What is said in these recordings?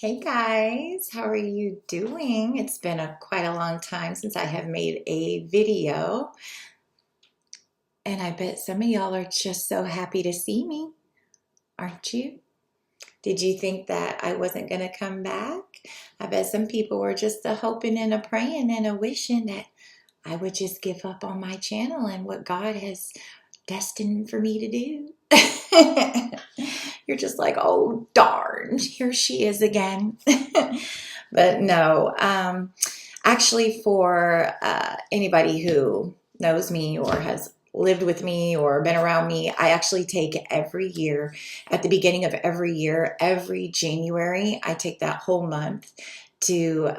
Hey guys, how are you doing? It's been quite a long time since I have made a video, and I bet some of y'all are just so happy to see me, aren't you? Did you think that I wasn't going to come back? I bet some people were just hoping and praying and wishing that I would just give up on my channel and what God has destined for me to do. You're just like, oh, darn, here she is again. But no, actually, for anybody who knows me or has lived with me or been around me, I actually take every year, at the beginning of every year, every January, I take that whole month to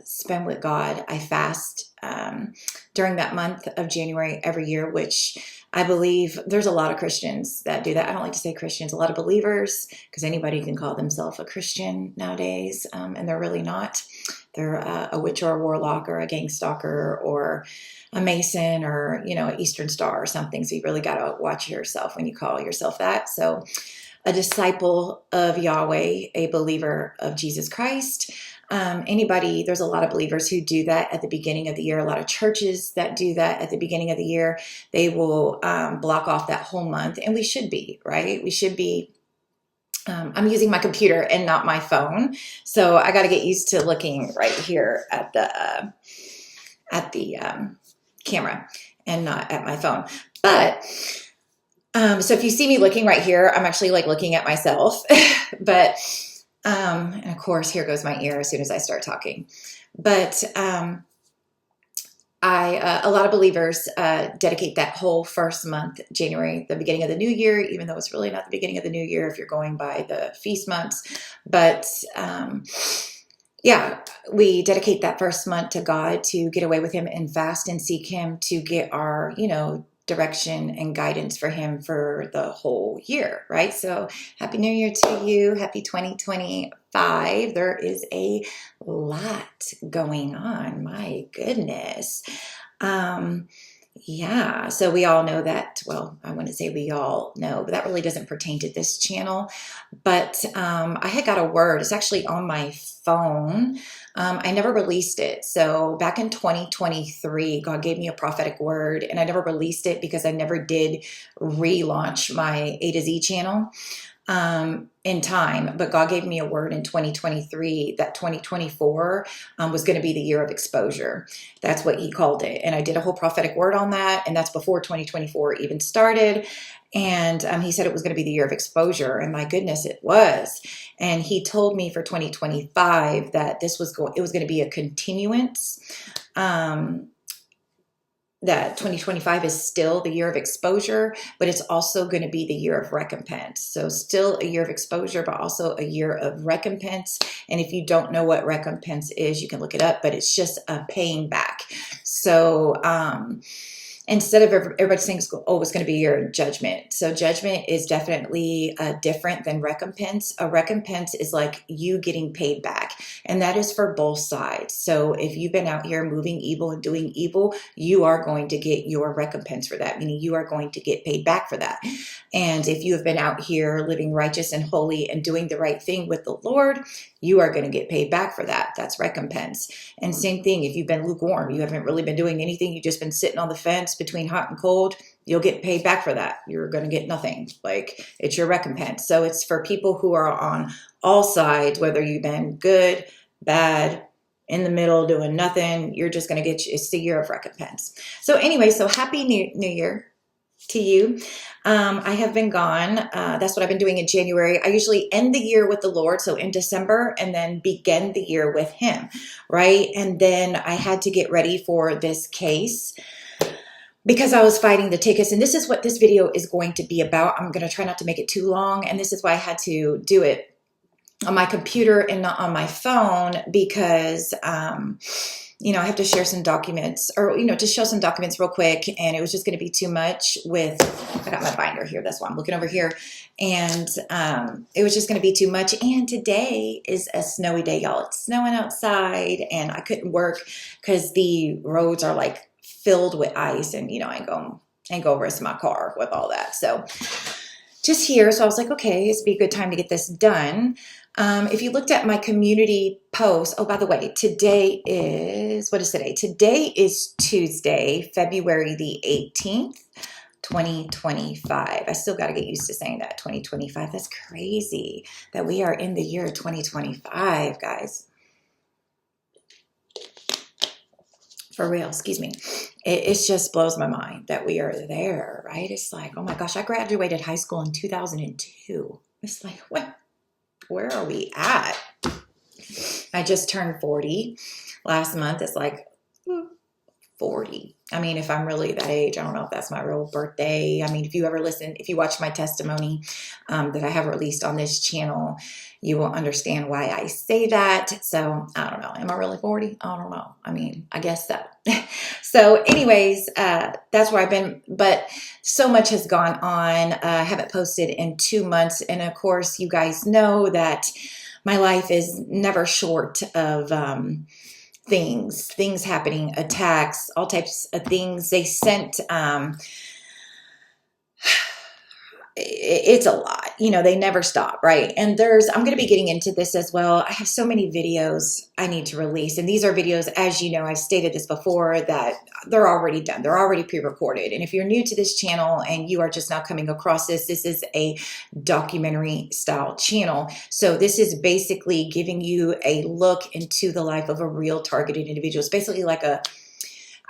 spend with God. I fast during that month of January every year, which I believe there's a lot of Christians that do that. I don't like to say Christians, a lot of believers, because anybody can call themselves a Christian nowadays, and they're really not. They're a witch or a warlock or a gangstalker or a Mason or, an Eastern Star or something. So you really got to watch yourself when you call yourself that. So a disciple of Yahweh, a believer of Jesus Christ. There's a lot of believers who do that at the beginning of the year. A lot of churches that do that at the beginning of the year. They will block off that whole month, and we should be, right? We should be. I'm using my computer and not my phone, so I got to get used to looking right here at the camera and not at my phone. But so if you see me looking right here, I'm actually like looking at myself. But and of course, here goes my ear as soon as I start talking. But a lot of believers dedicate that whole first month, January, the beginning of the new year, even though it's really not the beginning of the new year if you're going by the feast months. But yeah, we dedicate that first month to God to get away with Him and fast and seek Him to get our, direction and guidance for Him for the whole year, right? So Happy New Year to you. Happy 2025. There is a lot going on. My goodness. Yeah, so we all know that, well, I wouldn't say we all know, but that really doesn't pertain to this channel. But I had got a word. It's actually on my phone. I never released it. So back in 2023, God gave me a prophetic word, and I never released it because I never did relaunch my A to Z channel in time. But God gave me a word in 2023 that 2024 was going to be the year of exposure. That's what He called it. And I did a whole prophetic word on that. And that's before 2024 even started. And He said it was going to be the year of exposure. And my goodness, it was. And He told me for 2025 that it was going to be a continuance. That 2025 is still the year of exposure, but it's also going to be the year of recompense. So still a year of exposure, but also a year of recompense. And if you don't know what recompense is, you can look it up, but it's just a paying back. So, instead of everybody saying, oh, it's going to be your judgment. So judgment is definitely different than recompense. A recompense is like you getting paid back. And that is for both sides. So if you've been out here moving evil and doing evil, you are going to get your recompense for that, meaning you are going to get paid back for that. And if you have been out here living righteous and holy and doing the right thing with the Lord, you are going to get paid back for that. That's recompense. And same thing, if you've been lukewarm, you haven't really been doing anything, you've just been sitting on the fence between hot and cold, you'll get paid back for that. You're going to get nothing. Like, it's your recompense. So it's for people who are on all sides, whether you've been good, bad, in the middle, doing nothing, you're just going to it's the year of recompense. So anyway, so Happy New Year to you. I have been gone. That's what I've been doing in January. I usually end the year with the Lord, so in December, and then begin the year with Him, right? And then I had to get ready for this case because I was fighting the tickets. And this is what this video is going to be about. I'm going to try not to make it too long. And this is why I had to do it on my computer and not on my phone because, I have to share some documents or, just show some documents real quick. And it was just going to be too much I got my binder here. That's why I'm looking over here. And it was just going to be too much. And today is a snowy day, y'all. It's snowing outside and I couldn't work because the roads are like filled with ice. And, I ain't go risk my car with all that. So just here. So I was like, okay, it's be a good time to get this done. If you looked at my community post, oh, by the way, today is, what is today? Today is Tuesday, February the 18th. 2025. I still got to get used to saying that, 2025. That's crazy that we are in the year 2025, guys. For real, excuse me. It just blows my mind that we are there, right? It's like, oh my gosh, I graduated high school in 2002. It's like, what? Where are we at? I just turned 40 last month. It's like 40. I mean, if I'm really that age, I don't know if that's my real birthday. I mean, if you ever listen, if you watch my testimony that I have released on this channel, you will understand why I say that. So I don't know. Am I really 40? I don't know. I mean, I guess so. So anyways, that's where I've been. But so much has gone on. I haven't posted in 2 months. And of course, you guys know that my life is never short of things happening, attacks, all types of things. They sent, it's a lot, you know, they never stop, right? And I'm going to be getting into this as well. I have so many videos I need to release. And these are videos, as you know, I've stated this before, that they're already done. They're already pre-recorded. And if you're new to this channel and you are just now coming across this is a documentary style channel. So this is basically giving you a look into the life of a real targeted individual. It's basically like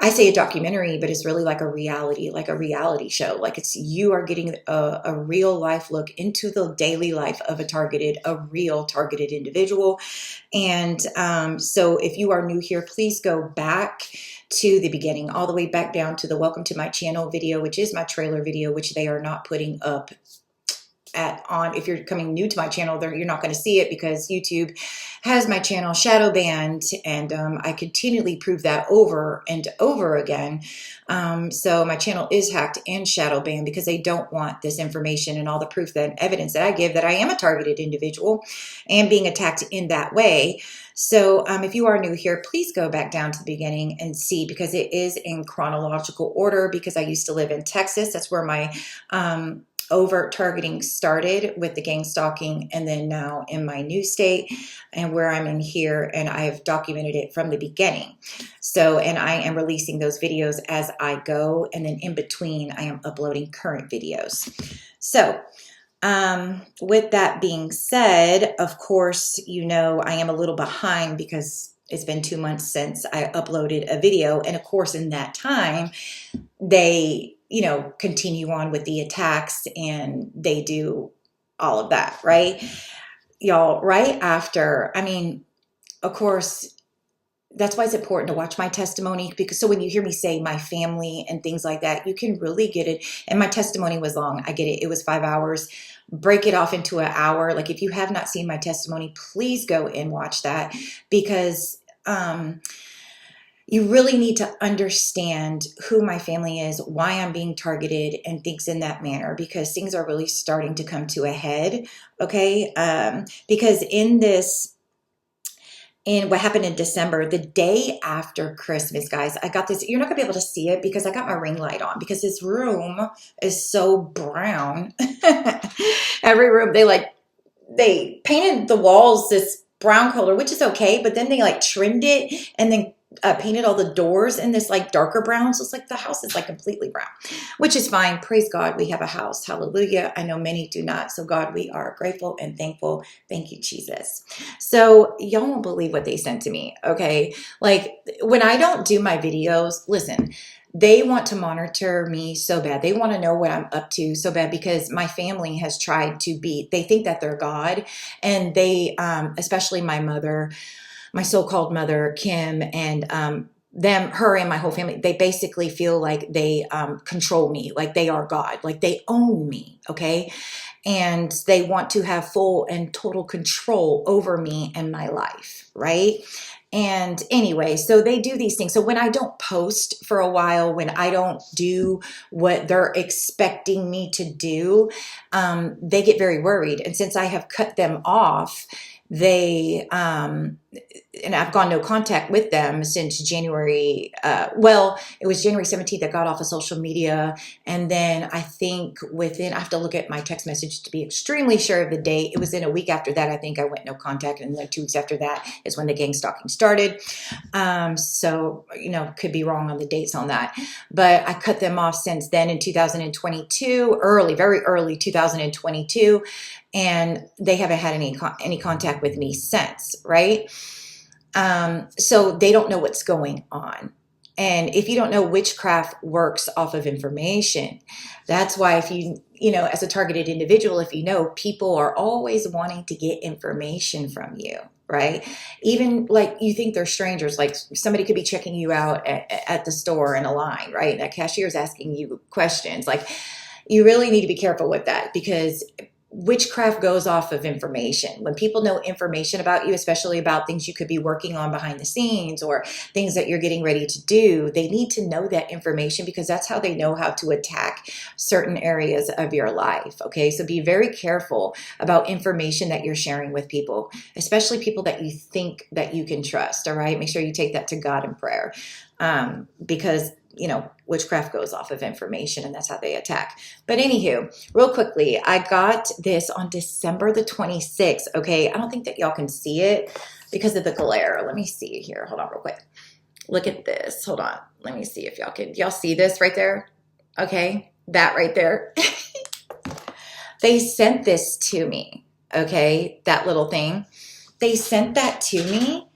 I say a documentary, but it's really like a reality show. Like you are getting a real life look into the daily life of a real targeted individual. And so if you are new here, please go back to the beginning, all the way back down to the welcome to my channel video, which is my trailer video, which they are not putting up if you're coming new to my channel, you're not going to see it because YouTube has my channel shadow banned, and I continually prove that over and over again. So my channel is hacked and shadow banned because they don't want this information and all the proof and evidence that I give that I am a targeted individual and being attacked in that way. So if you are new here, please go back down to the beginning and see, because it is in chronological order, because I used to live in Texas. That's where my overt targeting started with the gang stalking, and then now in my new state and where I'm in here, and I have documented it from the beginning. So, and I am releasing those videos as I go, and then in between I am uploading current videos. So with that being said, of course, you know, I am a little behind because it's been 2 months since I uploaded a video. And of course, in that time, they, you know, continue on with the attacks and they do all of that, right? Y'all, right after, I mean, of course, that's why it's important to watch my testimony, because so when you hear me say my family and things like that, you can really get it. And my testimony was long. I get it. It was 5 hours. Break it off into an hour. Like if you have not seen my testimony, please go and watch that, because you really need to understand who my family is, why I'm being targeted, and things in that manner, because things are really starting to come to a head. Okay. Because in what happened in December, the day after Christmas, guys, I got this. You're not gonna be able to see it because I got my ring light on, because this room is so brown. Every room, they painted the walls this brown color, which is okay, but then they like trimmed it and then painted all the doors in this like darker brown. So it's like the house is like completely brown, which is fine. Praise God, we have a house. Hallelujah. I know many do not. So God, we are grateful and thankful. Thank you, Jesus. So y'all won't believe what they sent to me. Okay. Like when I don't do my videos, listen, they want to monitor me so bad. They want to know what I'm up to so bad, because my family has tried to they think that they're God, and they, especially my mother, my so-called mother, Kim, and her and my whole family, they basically feel like they control me, like they are God, like they own me, okay? And they want to have full and total control over me and my life, right? And anyway, so they do these things. So when I don't post for a while, when I don't do what they're expecting me to do, they get very worried. And since I have cut them off, they, and I've gone no contact with them since January. Well, it was January 17th that got off of social media. And then I think I have to look at my text message to be extremely sure of the date. It was in a week after that, I think I went no contact. And then 2 weeks after that is when the gang stalking started. So, could be wrong on the dates on that. But I cut them off since then in 2022, very early 2022. And they haven't had any contact with me since, right? So they don't know what's going on. And if you don't know, witchcraft works off of information. That's why if as a targeted individual, if people are always wanting to get information from you, right? Even like you think they're strangers, like somebody could be checking you out at the store in a line, right? That cashier is asking you questions. Like, you really need to be careful with that, because witchcraft goes off of information. When people know information about you, especially about things you could be working on behind the scenes or things that you're getting ready to do, they need to know that information, because that's how they know how to attack certain areas of your life. Okay, so be very careful about information that you're sharing with people, especially people that you think that you can trust. All right, make sure you take that to God in prayer, because witchcraft goes off of information, and that's how they attack. But anywho, real quickly, I got this on December the 26th. Okay, I don't think that y'all can see it because of the glare. Let me see here. Hold on real quick. Look at this. Hold on. Let me see if y'all see this right there. Okay, that right there. They sent this to me. Okay, that little thing. They sent that to me.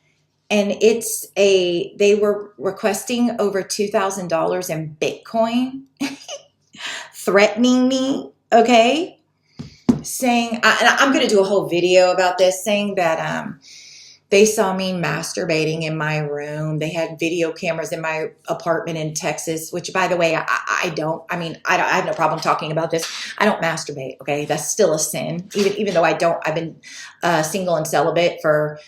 And they were requesting over $2,000 in Bitcoin, threatening me, okay? Saying, and I'm going to do a whole video about this, saying that they saw me masturbating in my room. They had video cameras in my apartment in Texas, which, by the way, I don't. I mean, I have no problem talking about this. I don't masturbate, okay? That's still a sin, even though I don't. I've been single and celibate for...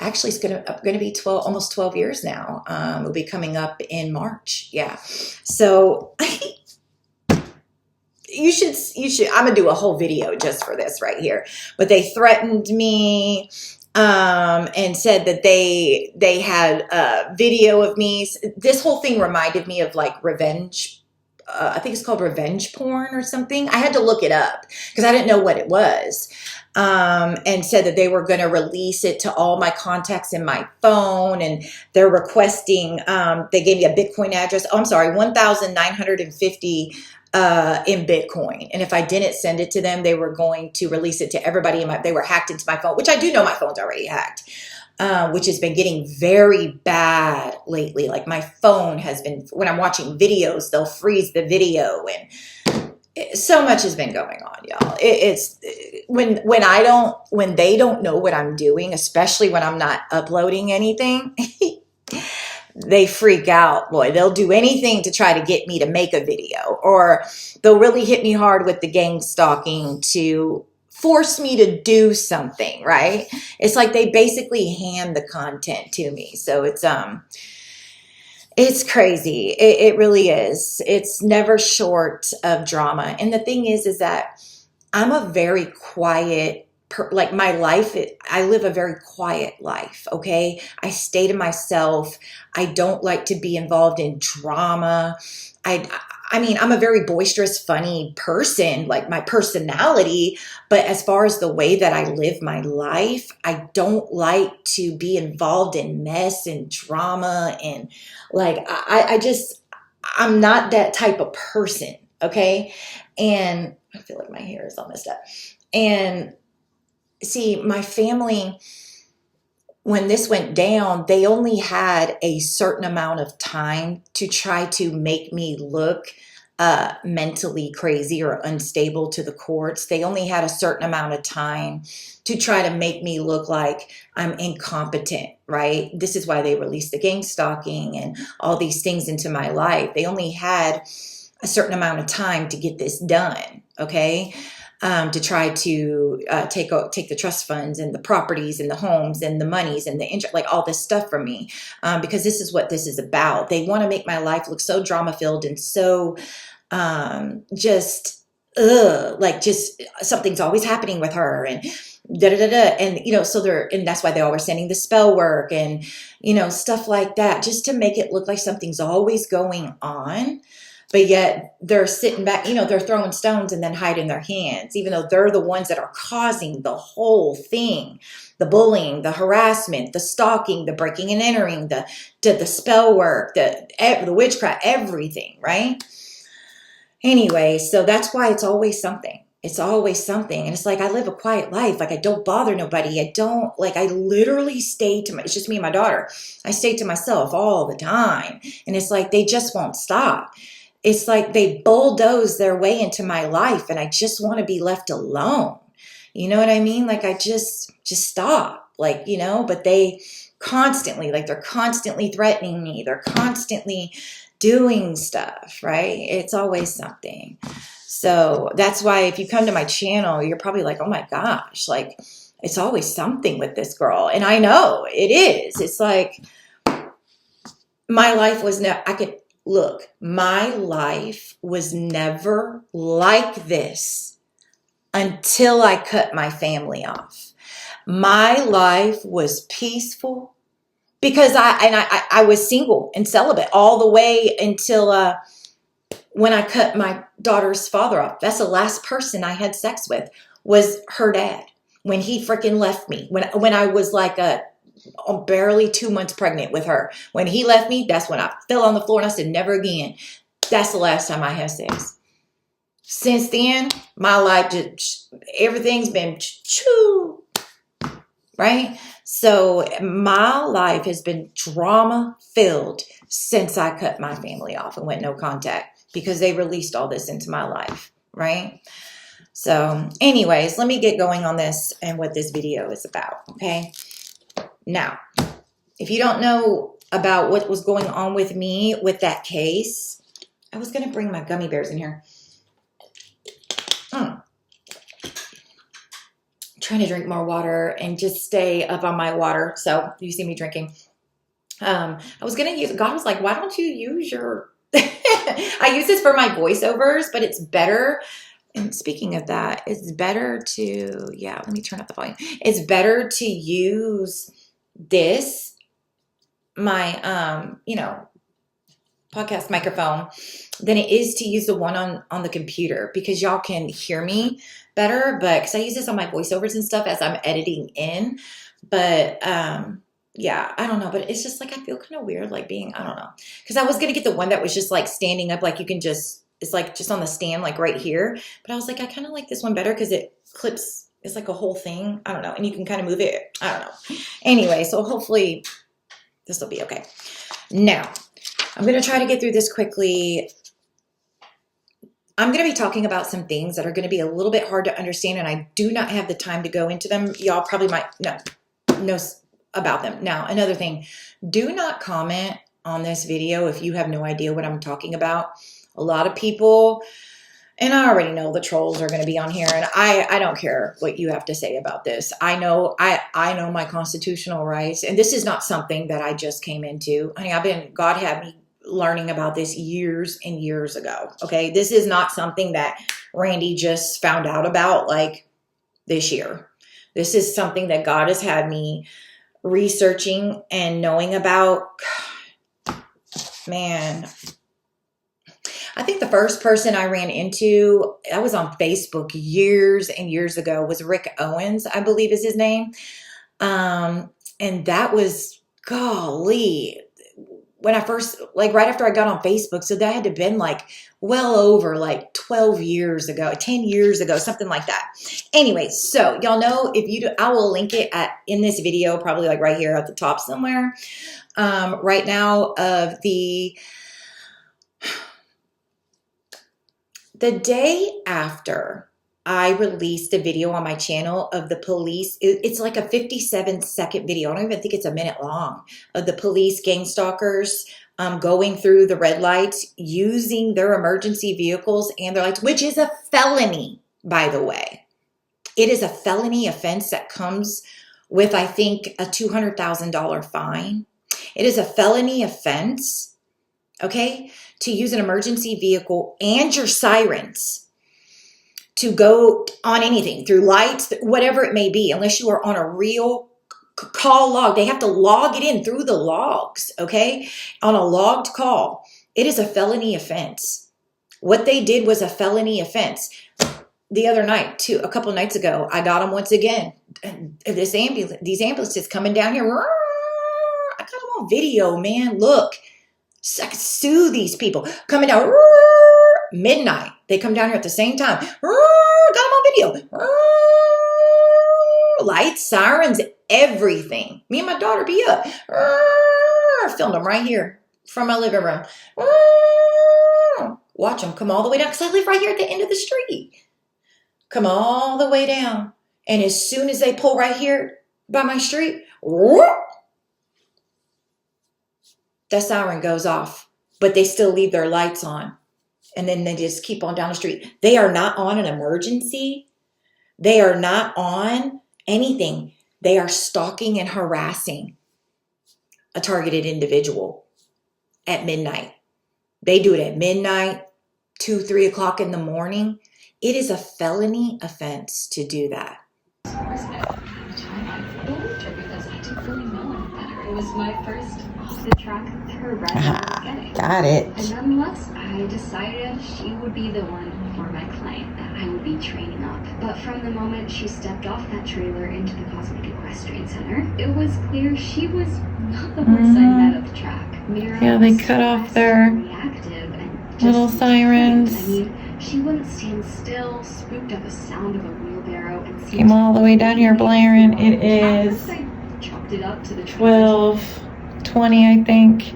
Actually, it's going to be almost 12 years now. It'll be coming up in March. Yeah. So you should, I'm going to do a whole video just for this right here. But they threatened me, and said that they had a video of me. This whole thing reminded me of like revenge. I think it's called revenge porn or something. I had to look it up because I didn't know what it was. And said that they were going to release it to all my contacts in my phone. And they're requesting, they gave me a Bitcoin address. Oh, I'm sorry, 1,950 in Bitcoin. And if I didn't send it to them, they were going to release it to everybody they were hacked into my phone, which I do know my phone's already hacked. Which has been getting very bad lately. Like my phone has been, when I'm watching videos, they'll freeze the video, and so much has been going on, y'all. It's when they don't know what I'm doing, especially when I'm not uploading anything, they freak out. Boy, they'll do anything to try to get me to make a video, or they'll really hit me hard with the gang stalking to force me to do something, right? It's like they basically hand the content to me. So it's crazy. It really is. It's never short of drama. And the thing is that I'm a very quiet, like my life, I live a very quiet life, okay? I stay to myself. I don't like to be involved in drama. I mean, I'm a very boisterous, funny person, like my personality, but as far as the way that I live my life, I don't like to be involved in mess and drama. And like, I'm not that type of person. Okay. And I feel like my hair is all messed up. And see, my family, when this went down, they only had a certain amount of time to try to make me look mentally crazy or unstable to the courts. They only had a certain amount of time to try to make me look like I'm incompetent, right? This is why they released the gang stalking and all these things into my life. They only had a certain amount of time to get this done, okay? To try to take the trust funds and the properties and the homes and the monies and the interest, like all this stuff from me, because this is what this is about. They want to make my life look so drama filled and so just ugh, like just something's always happening with her and da da da da. And, you know, so and that's why they're always sending the spell work and, you know, stuff like that, just to make it look like something's always going on. But yet they're sitting back, you know, they're throwing stones and then hiding their hands, even though they're the ones that are causing the whole thing. The bullying, the harassment, the stalking, the breaking and entering, the spell work, the witchcraft, everything, right? Anyway, so that's why it's always something. It's always something. And it's like, I live a quiet life. Like, I don't bother nobody. I literally stay to it's just me and my daughter. I stay to myself all the time. And it's like, they just won't stop. It's like they bulldoze their way into my life and I just want to be left alone. You know what I mean? Like, I just stop, like, you know, but they constantly, like, they're constantly threatening me. They're constantly doing stuff, right? It's always something. So that's why if you come to my channel, you're probably like, oh my gosh, like, it's always something with this girl. And I know it is. It's like, my life was my life was never like this until I cut my family off. My life was peaceful because I was single and celibate all the way until when I cut my daughter's father off. That's the last person I had sex with, was her dad, when he freaking left me. When I was like barely 2 months pregnant with her. When he left me, that's when I fell on the floor and I said, never again. That's the last time I had sex. Since then, my life everything's been choo, right? So my life has been drama filled since I cut my family off and went no contact, because they released all this into my life, right? So anyways, let me get going on this and what this video is about, okay? Now, if you don't know about what was going on with me with that case, I was going to bring my gummy bears in here. Trying to drink more water and just stay up on my water. So you see me drinking. I was going to use, God was like, why don't you use your, I use this for my voiceovers, but it's better. And speaking of that, it's better to, yeah, let me turn up the volume. It's better to use this, my, you know, podcast microphone, than it is to use the one on the computer, because y'all can hear me better. But because I use this on my voiceovers and stuff as I'm editing in. But yeah, I don't know. But it's just like, I feel kind of weird, like being, I don't know. Because I was going to get the one that was just like standing up, like you can just, it's like just on the stand, like right here. But I was like, I kind of like this one better because it clips. It's like a whole thing. I don't know. And you can kind of move it. I don't know. Anyway, so hopefully this will be okay. Now, I'm going to try to get through this quickly. I'm going to be talking about some things that are going to be a little bit hard to understand, and I do not have the time to go into them. Y'all probably might know about them. Now, another thing, do not comment on this video if you have no idea what I'm talking about. A lot of people, and I already know the trolls are going to be on here, and I don't care what you have to say about this. I know my constitutional rights, and this is not something that I just came into. Honey, God had me learning about this years and years ago. Okay, this is not something that Randy just found out about like this year. This is something that God has had me researching and knowing about. Man, I think the first person I ran into, I was on Facebook years and years ago, was Rick Owens, I believe is his name. And that was, golly, when I first, like right after I got on Facebook. So that had to have been like well over like 12 years ago, 10 years ago, something like that. Anyway, so y'all know, if you do, I will link it in this video, probably like right here at the top somewhere. Right now of the day after I released a video on my channel of the police, it's like a 57-second video. I don't even think it's a minute long, of the police gang stalkers going through the red lights using their emergency vehicles and their lights, which is a felony, by the way. It is a felony offense that comes with, I think, a $200,000 fine. It is a felony offense, okay, to use an emergency vehicle and your sirens to go on anything through lights, whatever it may be, unless you are on a real call log. They have to log it in through the logs, okay? On a logged call. It is a felony offense. What they did was a felony offense. The other night, too, a couple nights ago, I got them once again. These ambulances coming down here. I got them on video, man. Look, I could sue these people coming down midnight. They come down here at the same time. Got them on video. Lights, sirens, everything. Me and my daughter be up. Filmed them right here from my living room. Watch them come all the way down, because I live right here at the end of the street. Come all the way down. And as soon as they pull right here by my street, that siren goes off. But they still leave their lights on. And then they just keep on down the street. They are not on an emergency. They are not on anything. They are stalking and harassing a targeted individual at midnight. They do it at midnight, 2, 3 o'clock in the morning. It is a felony offense to do that. It was my first off-the-track thoroughbred. Got it. And nonetheless, I decided she would be the one for my client that I would be training up. But from the moment she stepped off that trailer into the Cosmic Equestrian Center, it was clear she was not the horse I met at the track. Mira, yeah, they cut off their reactive and little sirens. I mean, she wouldn't stand still, spooked at the sound of a wheelbarrow, and Came all the way down here blaring. It is I chalked it up to the 12:20, I think.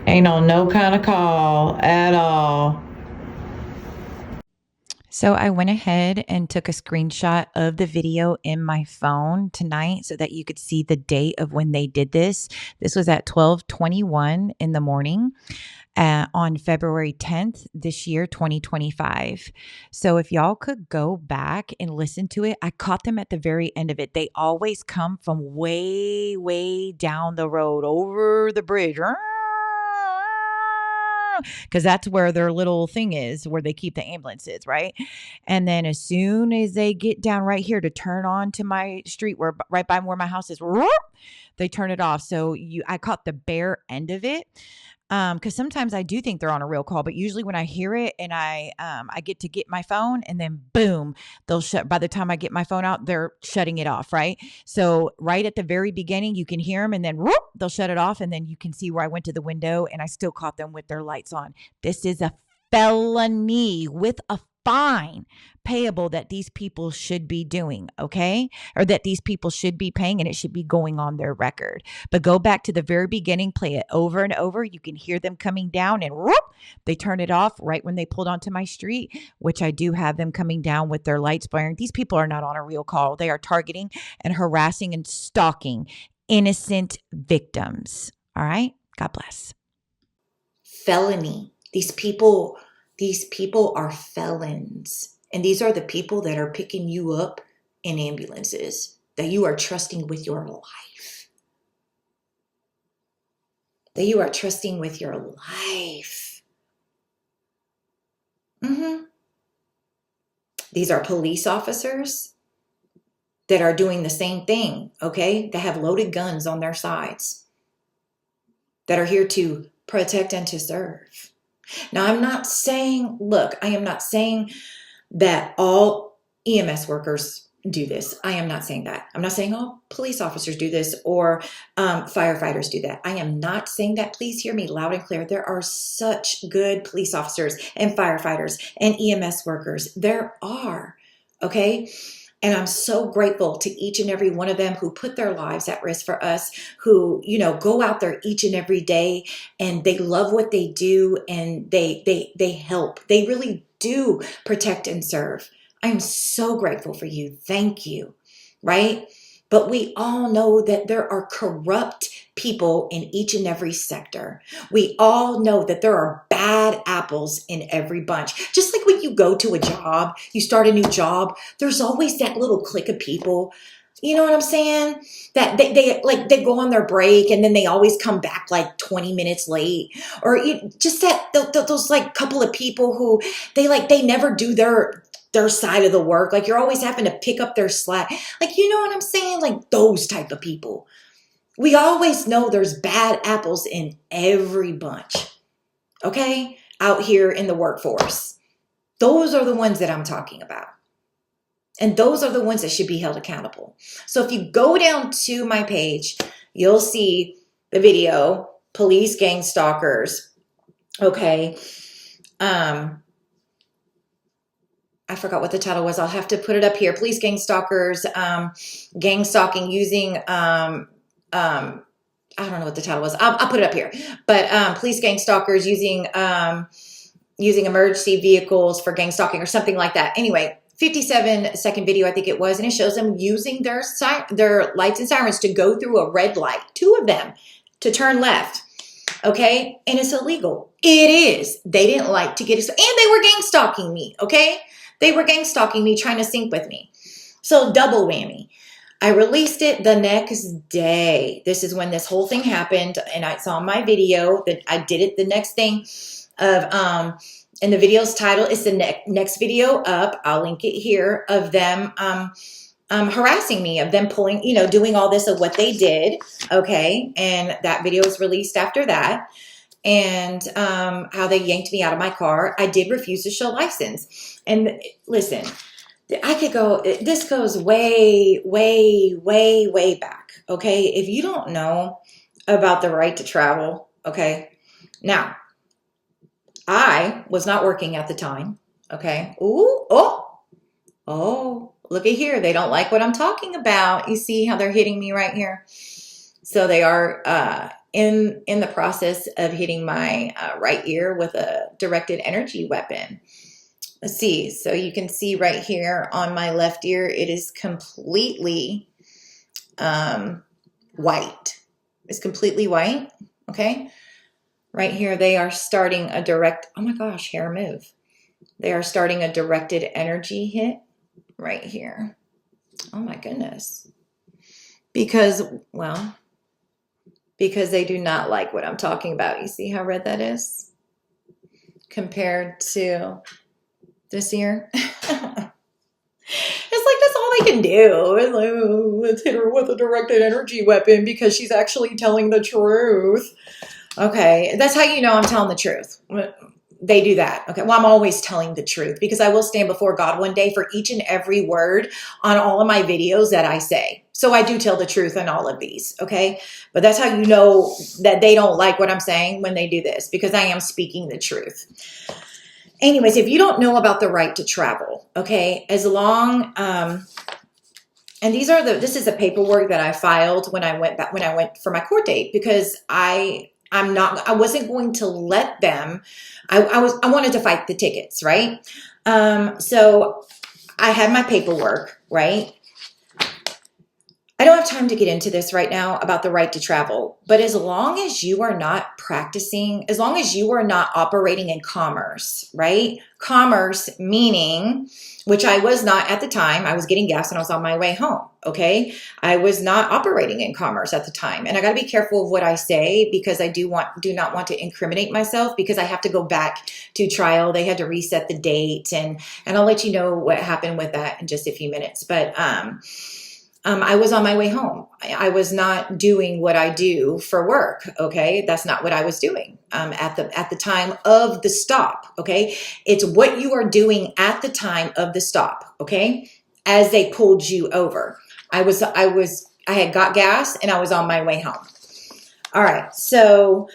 Ain't on no kind of call at all. So I went ahead and took a screenshot of the video in my phone tonight so that you could see the date of when they did this. This was at 12:21 in the morning on February 10th this year, 2025. So if y'all could go back and listen to it, I caught them at the very end of it. They always come from way, way down the road, over the bridge. Because that's where their little thing is, where they keep the ambulances, right? And then as soon as they get down right here to turn on to my street, where right by where my house is, they turn it off. So I caught the bare end of it. Because sometimes I do think they're on a real call, but usually when I hear it and I get to get my phone, and then boom, they'll shut. By the time I get my phone out, they're shutting it off, right? So right at the very beginning, you can hear them, and then whoop, they'll shut it off, and then you can see where I went to the window, and I still caught them with their lights on. This is a felony with a fine payable that these people should be doing, okay? Or that these people should be paying, and it should be going on their record. But go back to the very beginning, play it over and over. You can hear them coming down, and whoop, they turn it off right when they pulled onto my street, which I do have them coming down with their lights blaring. These people are not on a real call. They are targeting and harassing and stalking innocent victims. All right? God bless. Felony. These people are felons. And these are the people that are picking you up in ambulances that you are trusting with your life. That you are trusting with your life. These are police officers that are doing the same thing, okay? That have loaded guns on their sides. That are here to protect and to serve. Now, I am not saying that all EMS workers do this. I am not saying that. I'm not saying all police officers do this or firefighters do that. I am not saying that. Please hear me loud and clear. There are such good police officers and firefighters and EMS workers. There are, okay? And I'm so grateful to each and every one of them who put their lives at risk for us, who, go out there each and every day, and they love what they do, and they help. They really do protect and serve. I am so grateful for you. Thank you. Right? But we all know that there are corrupt people in each and every sector. We all know that there are bad apples in every bunch. Just like when you go to a job, you start a new job, there's always that little clique of people. You know what I'm saying? That they go on their break and then they always come back like 20 minutes late, or just those like couple of people who they never do their side of the work. Like you're always having to pick up their slack. Like, you know what I'm saying? Like those type of people. We always know there's bad apples in every bunch. Okay? Out here in the workforce. Those are the ones that I'm talking about. And those are the ones that should be held accountable. So if you go down to my page, you'll see the video, Police Gang Stalkers. Okay. I forgot what the title was. I'll have to put it up here. Police Gang Stalkers, gang stalking using, I don't know what the title was. I'll put it up here. But police gang stalkers using emergency vehicles for gang stalking or something like that. Anyway, 57-second video, I think it was, and it shows them using their lights and sirens to go through a red light, 2 of them, to turn left. Okay, and it's illegal. It is. They didn't like to get it, and they were gang stalking me. Okay, they were gang stalking me, trying to sync with me. So double whammy. I released it the next day. This is when this whole thing happened, and I saw my video that I did it the next thing of and the video's title is the next video up. I'll link it here of them harassing me, of them pulling, doing all this of what they did. Okay. And that video was released after that. And how they yanked me out of my car. I did refuse to show license. And listen, I could go, this goes way, way, way, way back. Okay. If you don't know about the right to travel, okay. Now, I was not working at the time. Okay. Ooh, oh, look at here. They don't like what I'm talking about. You see how they're hitting me right here? So they are in the process of hitting my right ear with a directed energy weapon. Let's see. So you can see right here on my left ear, it is completely white. It's completely white. Okay. Right here, they are starting a oh my gosh, hair move. They are starting a directed energy hit right here. Oh my goodness. Because they do not like what I'm talking about. You see how red that is? Compared to this ear. It's like that's all they can do. It's like, oh, let's hit her with a directed energy weapon because she's actually telling the truth. Okay, that's how you know I'm telling the truth. They do that. Okay, well, I'm always telling the truth because I will stand before God one day for each and every word on all of my videos that I say. So I do tell the truth on all of these, okay? But that's how you know that they don't like what I'm saying when they do this, because I am speaking the truth. Anyways, if you don't know about the right to travel, okay, as long and this is the paperwork that I filed when I went for my court date, because I wasn't going to let them, I wanted to fight the tickets, right? So I had my paperwork, right? I don't have time to get into this right now about the right to travel, but as long as you are not practicing, as long as you are not operating in commerce, right? Commerce meaning, which I was not at the time. I was getting gas and I was on my way home. Okay. I was not operating in commerce at the time. And I got to be careful of what I say because I do not want to incriminate myself, because I have to go back to trial. They had to reset the date, and I'll let you know what happened with that in just a few minutes. But, I was on my way home. I was not doing what I do for work. Okay. That's not what I was doing, at the time of the stop. Okay. It's what you are doing at the time of the stop. Okay. As they pulled you over, I had got gas and I was on my way home. All right. So,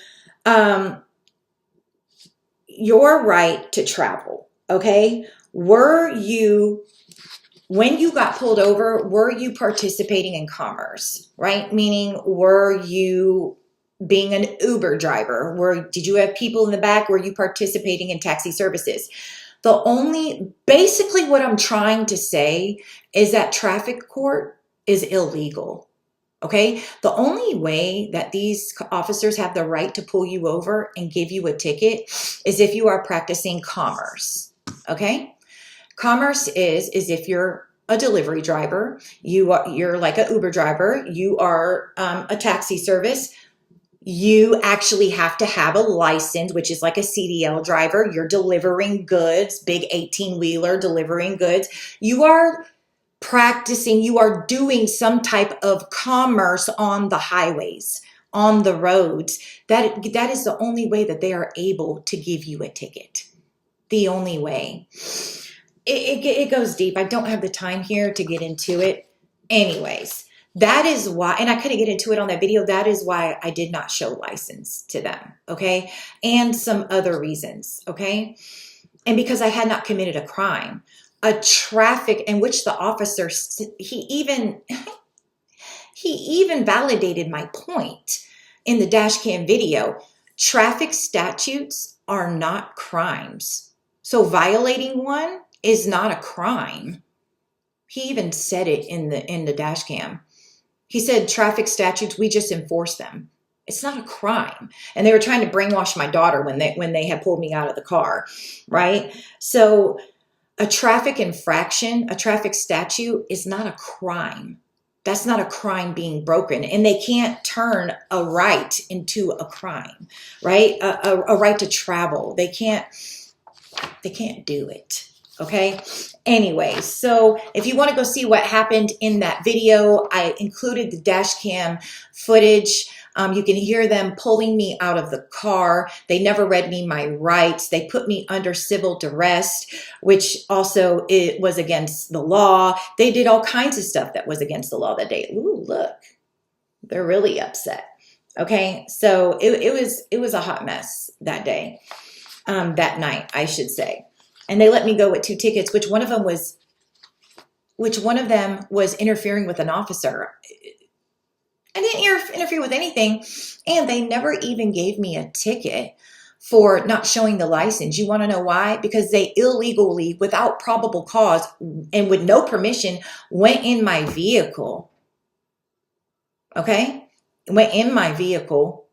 your right to travel. Okay. When you got pulled over, were you participating in commerce, right? Meaning, were you being an Uber driver? Did you have people in the back? Were you participating in taxi services? Basically what I'm trying to say is that traffic court is illegal, okay? The only way that these officers have the right to pull you over and give you a ticket is if you are practicing commerce, okay? Commerce is if you're a delivery driver. You're like an Uber driver. You are a taxi service. You actually have to have a license, which is like a CDL driver. You're delivering goods, big 18-wheeler delivering goods. You are practicing, you are doing some type of commerce on the highways, on the roads. That is the only way that they are able to give you a ticket. The only way. It goes deep. I don't have the time here to get into it. Anyways, that is why, and I couldn't get into it on that video. That is why I did not show license to them. Okay. And some other reasons. Okay. And because I had not committed a crime, a traffic in which the officer, he even validated my point in the dash cam video. Traffic statutes are not crimes. So violating one is not a crime. He even said it in the dash cam. He said traffic statutes, we just enforce them. It's not a crime. And they were trying to brainwash my daughter when they had pulled me out of the car, right? So a traffic infraction, a traffic statute is not a crime. That's not a crime being broken. And they can't turn a right into a crime, right? A right to travel. They can't do it. Okay. Anyway, so if you want to go see what happened in that video, I included the dash cam footage. You can hear them pulling me out of the car. They never read me my rights. They put me under civil duress, which also it was against the law. They did all kinds of stuff that was against the law that day. Ooh, look, they're really upset. Okay, so it was a hot mess that day, that night, I should say. And they let me go with 2 tickets, which one of them was interfering with an officer. I didn't interfere with anything. And they never even gave me a ticket for not showing the license. You want to know why? Because they illegally, without probable cause and with no permission, went in my vehicle. Okay? Went in my vehicle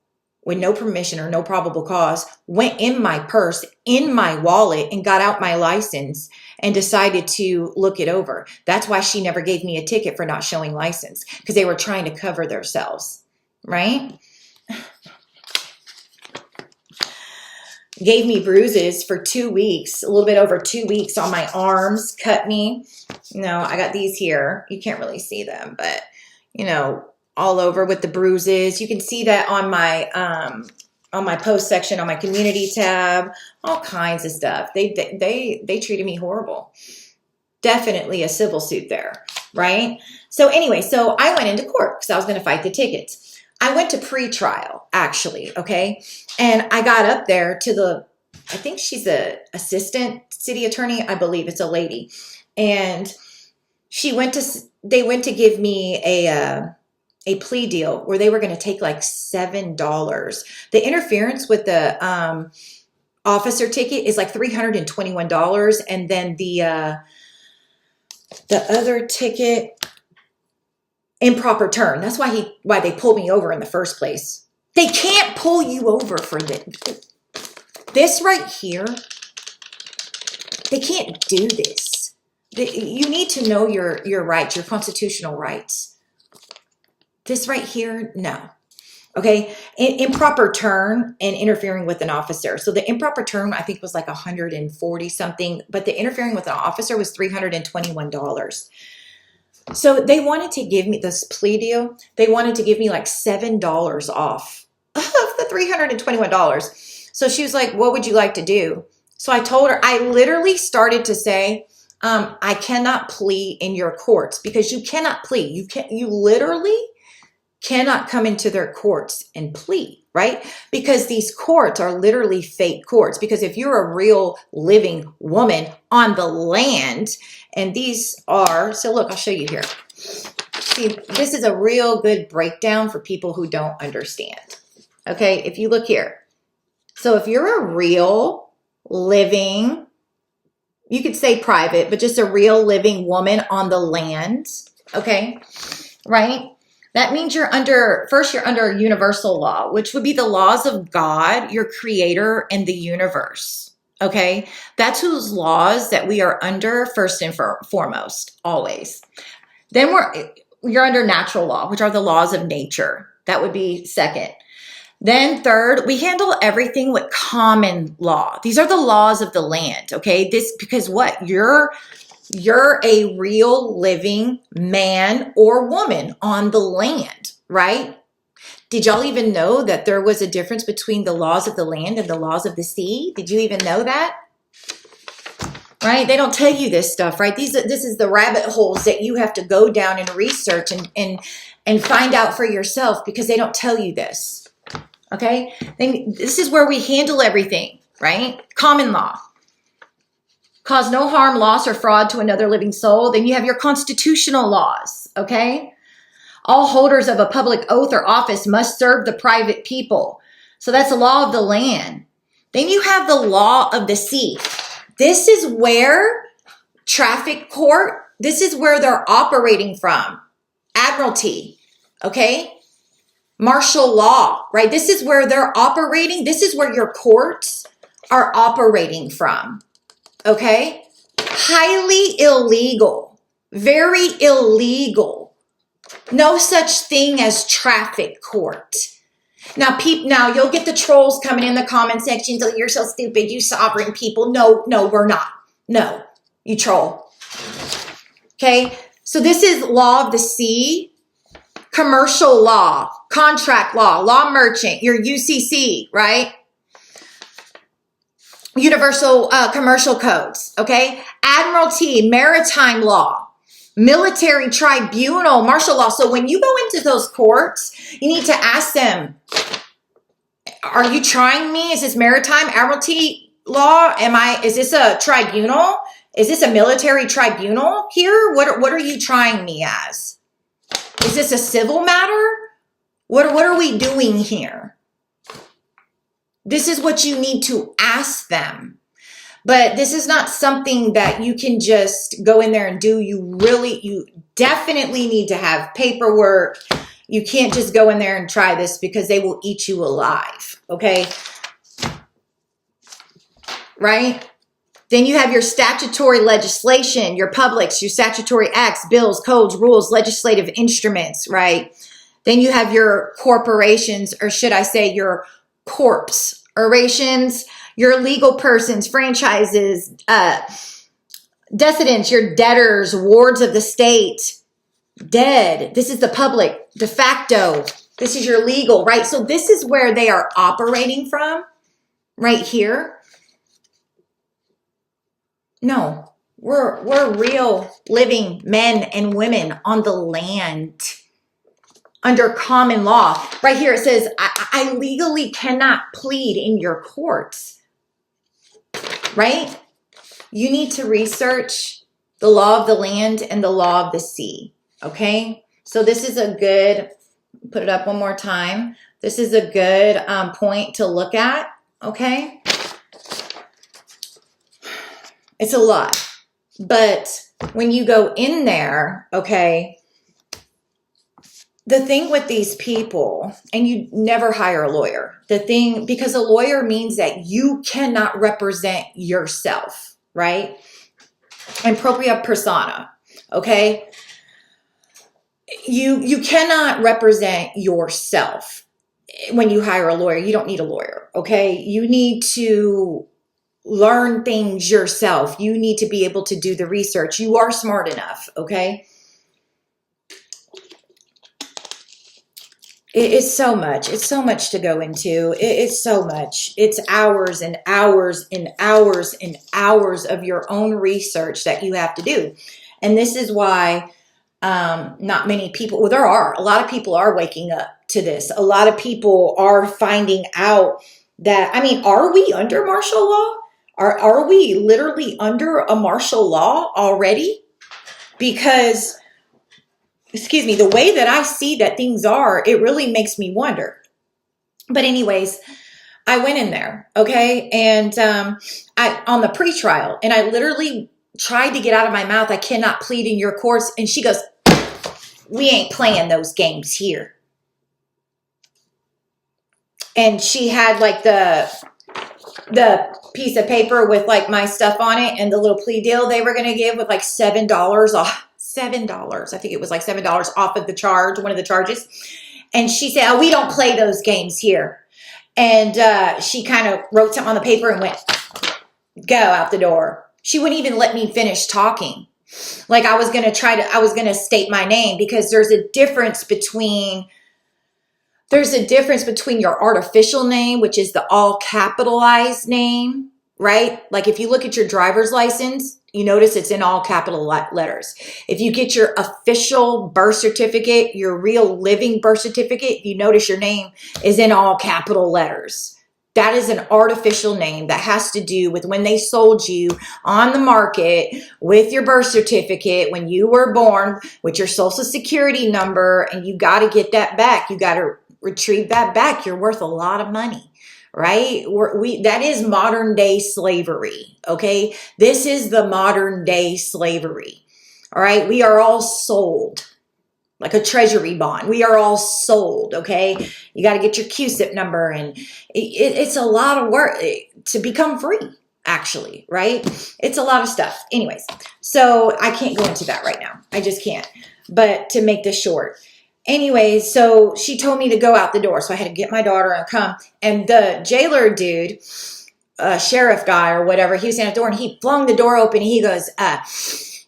with no permission or no probable cause, went in my purse, in my wallet, and got out my license and decided to look it over. That's why she never gave me a ticket for not showing license, because they were trying to cover themselves, right? Gave me bruises for 2 weeks, a little bit over 2 weeks on my arms, cut me. You know, I got these here. You can't really see them, but, you know, all over with the bruises. You can see that on my post section, on my community tab, all kinds of stuff. They treated me horrible. Definitely a civil suit there, right? So anyway, so I went into court because I was going to fight the tickets. I went to pre-trial, actually, okay? And I got up there to I think she's the assistant city attorney. I believe it's a lady. And they went to give me a plea deal where they were going to take like $7. The interference with the officer ticket is like $321. And then the other ticket, improper turn. That's why they pulled me over in the first place. They can't pull you over for this right here. They can't do this. You need to know your rights, your constitutional rights. This right here, no. Okay, improper turn and interfering with an officer. So the improper turn, I think, was like 140 something, but the interfering with an officer was $321. So they wanted to give me this plea deal. They wanted to give me like $7 off of the $321. So she was like, what would you like to do? So I told her, I literally started to say, I cannot plea in your courts, because you cannot plea. You literally cannot come into their courts and plea, right? Because these courts are literally fake courts. Because if you're a real living woman on the land, and these are, so look, I'll show you here. See, this is a real good breakdown for people who don't understand. Okay, if you look here. So if you're a real living, you could say private, but just a real living woman on the land, okay, right? That means you're under universal law, which would be the laws of God, your creator, and the universe. Okay, that's whose laws that we are under first and foremost, always. Then you're under natural law, which are the laws of nature. That would be second. Then third, we handle everything with common law. These are the laws of the land. Okay, because what? You're a real living man or woman on the land, right? Did y'all even know that there was a difference between the laws of the land and the laws of the sea? Did you even know that? Right? They don't tell you this stuff, right? This is the rabbit holes that you have to go down and research and find out for yourself, because they don't tell you this. Okay? Then this is where we handle everything, right? Common law. Cause no harm, loss, or fraud to another living soul. Then you have your constitutional laws, okay? All holders of a public oath or office must serve the private people. So that's the law of the land. Then you have the law of the sea. This is where traffic court, this is where they're operating from. Admiralty, okay? Martial law, right? This is where they're operating. This is where your courts are operating from, okay? Highly illegal, very illegal. No such thing as traffic court. Now, you'll get the trolls coming in the comment section. So you're so stupid, you sovereign people. No, we're not. No, you troll. Okay, so this is law of the sea, commercial law, contract law, law merchant, your UCC, right? Universal commercial codes, okay? Admiralty, maritime law, military tribunal, martial law. So when you go into those courts, you need to ask them, are you trying me? Is this maritime admiralty law? Is this a tribunal? Is this a military tribunal here? What are you trying me as? Is this a civil matter? What are we doing here? This is what you need to ask them. But this is not something that you can just go in there and do. You definitely need to have paperwork. You can't just go in there and try this, because they will eat you alive, okay? Right? Then you have your statutory legislation, your publics, your statutory acts, bills, codes, rules, legislative instruments, right? Then you have your corporations, or should I say your corporations, your legal persons, franchises, decedents, your debtors, wards of the state, dead. This is the public, de facto. This is your legal, right? So this is where they are operating from, right here. No, we're real living men and women on the land under common law. Right here it says, I legally cannot plead in your courts, right? You need to research the law of the land and the law of the sea, okay? So this is a good, put it up one more time. This is a good point to look at, okay? It's a lot, but when you go in there, okay, the thing with these people, and you never hire a lawyer, because a lawyer means that you cannot represent yourself, right? And propria persona, okay? You cannot represent yourself when you hire a lawyer. You don't need a lawyer, okay? You need to learn things yourself. You need to be able to do the research. You are smart enough, okay? It's so much. It's so much to go into. It's so much. It's hours and hours and hours and hours of your own research that you have to do. And this is why not many people, well, a lot of people are waking up to this. A lot of people are finding out that, are we under martial law? Are we literally under a martial law already? Because, excuse me, the way that I see that things are, it really makes me wonder. But anyways, I went in there, okay? And on the pretrial, and I literally tried to get out of my mouth, I cannot plead in your courts. And she goes, we ain't playing those games here. And she had like the piece of paper with like my stuff on it and the little plea deal they were going to give with like $7 off. $7. I think it was like $7 off of the charge, one of the charges. And she said, oh, we don't play those games here. And she kind of wrote something on the paper and went, go out the door. She wouldn't even let me finish talking. Like I was going to state my name, because there's a difference between your artificial name, which is the all capitalized name, right? Like if you look at your driver's license, you notice it's in all capital letters. If you get your official birth certificate, your real living birth certificate, you notice your name is in all capital letters. That is an artificial name that has to do with when they sold you on the market with your birth certificate, when you were born, with your social security number, and you got to get that back. You got to retrieve that back. You're worth a lot of money, right? That is modern day slavery. Okay. This is the modern day slavery. All right. We are all sold like a treasury bond. We are all sold. Okay. You got to get your QSIP number, and it's a lot of work to become free, actually, right? It's a lot of stuff. Anyways, so I can't go into that right now. I just can't. But to make this short, anyway, so she told me to go out the door. So I had to get my daughter and come. And the jailer dude, sheriff guy or whatever, he was at the door and he flung the door open. And he goes,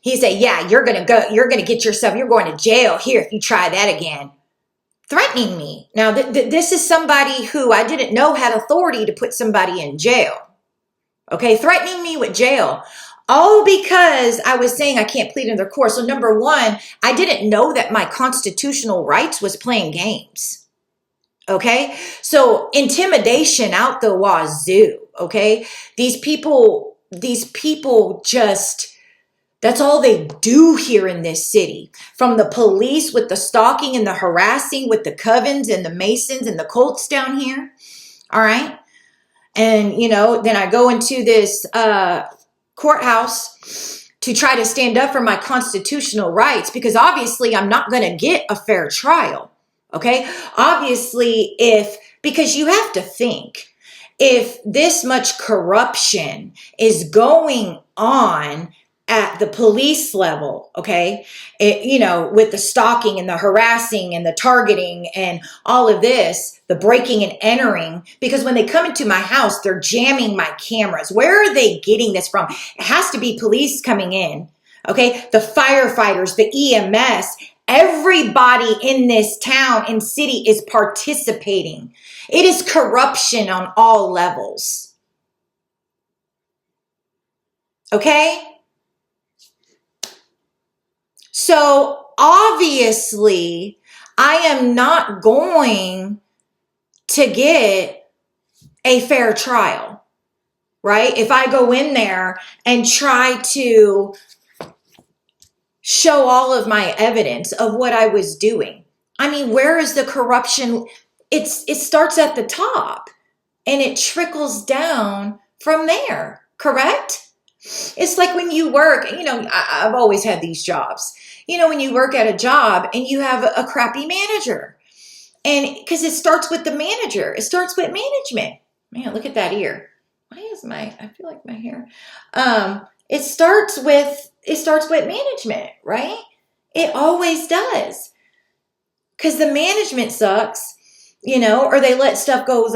he said, yeah, you're going to get yourself, you're going to jail here if you try that again. Threatening me. Now, this is somebody who I didn't know had authority to put somebody in jail. Okay, threatening me with jail. All because I was saying I can't plead in their court. So number one, I didn't know that my constitutional rights was playing games. Okay. So intimidation out the wazoo. Okay. These people just, that's all they do here in this city. From the police with the stalking and the harassing, with the covens and the masons and the cults down here. All right. And, then I go into this, courthouse to try to stand up for my constitutional rights, because obviously I'm not going to get a fair trial. Okay. Obviously, because you have to think, if this much corruption is going on at the police level, okay, with the stalking and the harassing and the targeting and all of this, the breaking and entering, because when they come into my house, they're jamming my cameras. Where are they getting this from? It has to be police coming in, okay? The firefighters, the EMS, everybody in this town and city is participating. It is corruption on all levels, okay? So obviously, I am not going to get a fair trial, right? If I go in there and try to show all of my evidence of what I was doing. I mean, where is the corruption? It starts at the top and it trickles down from there, correct? It's like when you work, I've always had these jobs. When you work at a job and you have a crappy manager, and because it starts with the manager, it starts with management. Man, look at that ear. I feel like my hair. It starts with management, right? It always does. Because the management sucks, or they let stuff go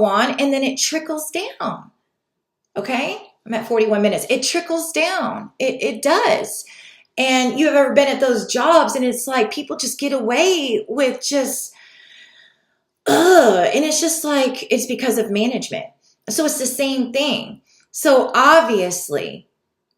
on and then it trickles down. Okay? I'm at 41 minutes. It trickles down. It does. And you have ever been at those jobs and it's like people just get away with just, and it's just like, it's because of management. So it's the same thing. So obviously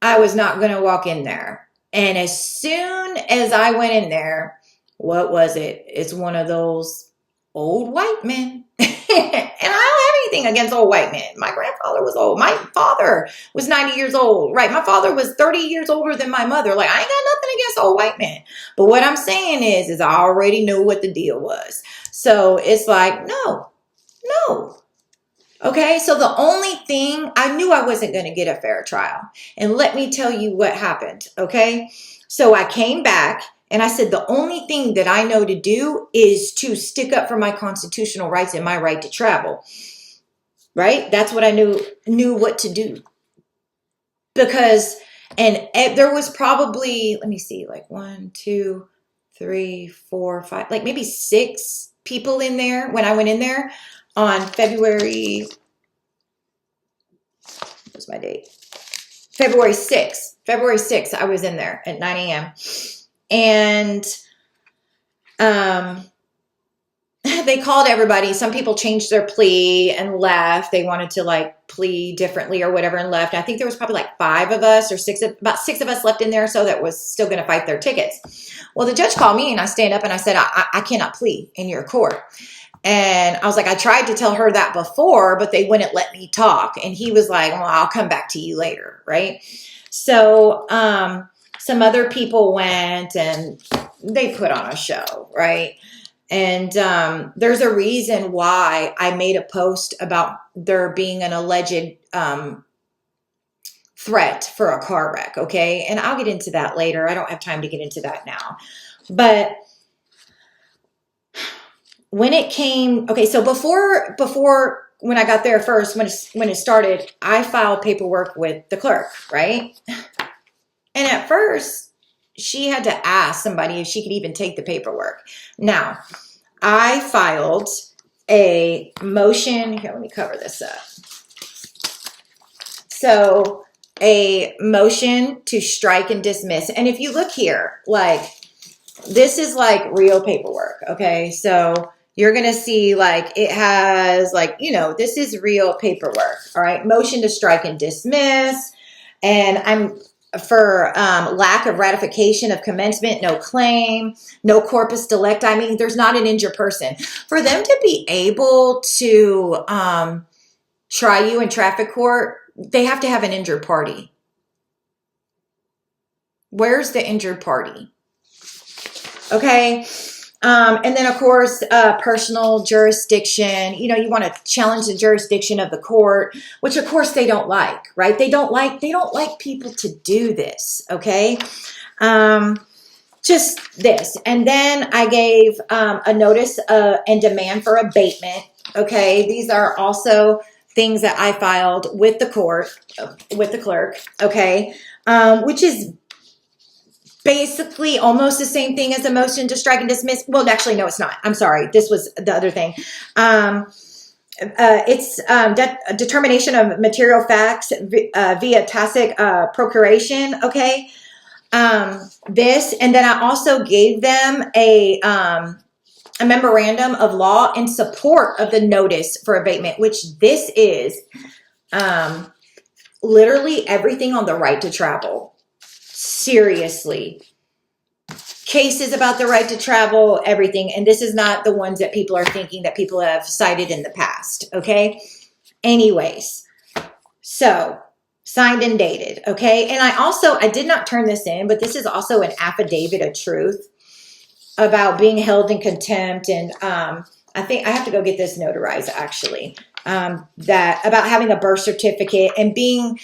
I was not going to walk in there. And as soon as I went in there, what was it? It's one of those old white men. And I don't have anything against old white men. My grandfather was old. My father was 90 years old, right? My father was 30 years older than my mother. Like, I ain't got nothing against old white men. But what I'm saying is I already knew what the deal was. So it's like, no. Okay, so the only thing, I knew I wasn't going to get a fair trial. And let me tell you what happened, okay? So I came back and I said, the only thing that I know to do is to stick up for my constitutional rights and my right to travel. right? That's what I knew what to do. Because, and there was probably, let me see, like 1, 2, 3, 4, 5, like maybe 6 people in there when I went in there on February, what's my date? February 6th. February 6th, I was in there at 9 a.m. And they called everybody. Some people changed their plea and left. They wanted to like plea differently or whatever and left. I think there was probably like 5 of us or about 6 of us left in there. So that was still going to fight their tickets. Well, the judge called me and I stand up and I said, I cannot plea in your court. And I was like, I tried to tell her that before, but they wouldn't let me talk. And he was like, well, I'll come back to you later. Right. So, some other people went and they put on a show. Right. And there's a reason why I made a post about there being an alleged threat for a car wreck. Okay. And I'll get into that later. I don't have time to get into that now. But when it came, okay, so before when I got there first, when it started, I filed paperwork with the clerk, right? And at first, she had to ask somebody if she could even take the paperwork. Now, I filed a motion. Here, let me cover this up. So, a motion to strike and dismiss. And if you look here, like, this is like real paperwork, okay? So, you're going to see like it has like, this is real paperwork, all right? Motion to strike and dismiss. And I'm for lack of ratification of commencement, no claim, no corpus delicti. I mean, there's not an injured person. For them to be able to try you in traffic court, they have to have an injured party. Where's the injured party? Okay. And then, of course, personal jurisdiction. You want to challenge the jurisdiction of the court, which, of course, they don't like, right? They don't like people to do this, okay? Just this. And then I gave a notice and demand for abatement, okay? These are also things that I filed with the court, with the clerk, okay? Which is basically almost the same thing as a motion to strike and dismiss. Well, actually, no, it's not. I'm sorry. This was the other thing. It's determination of material facts via tacit procuration. Okay. This, and then I also gave them a memorandum of law in support of the notice for abatement, which this is literally everything on the right to travel. Seriously. Cases about the right to travel, everything. And this is not the ones that people are thinking that people have cited in the past. Okay. Anyways. So signed and dated. Okay. And I did not turn this in, but this is also an affidavit of truth about being held in contempt. And I think I have to go get this notarized actually. That about having a birth certificate and being,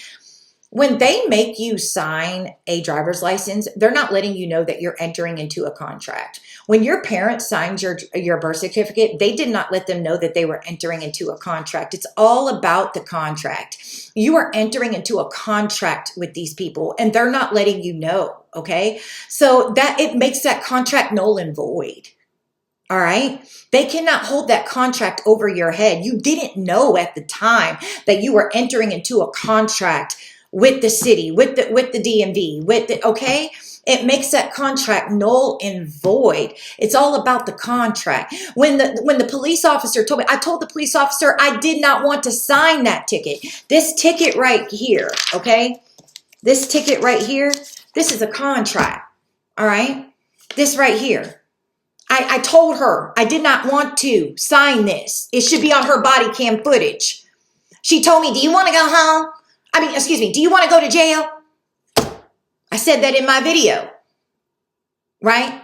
when they make you sign a driver's license, they're not letting you know that you're entering into a contract. When your parents signed your birth certificate, they did not let them know that they were entering into a contract. It's all about the contract. You are entering into a contract with these people and they're not letting you know, okay? So that it makes that contract null and void. All right. They cannot hold that contract over your head. You didn't know at the time that you were entering into a contract with the city, with the DMV, okay? It makes that contract null and void. It's all about the contract. When the police officer told me, I told the police officer I did not want to sign that ticket. This ticket right here, okay? This ticket right here, this is a contract, all right? This right here. I told her I did not want to sign this. It should be on her body cam footage. She told me, do you want to go home? Do you want to go to jail? I said that in my video, right?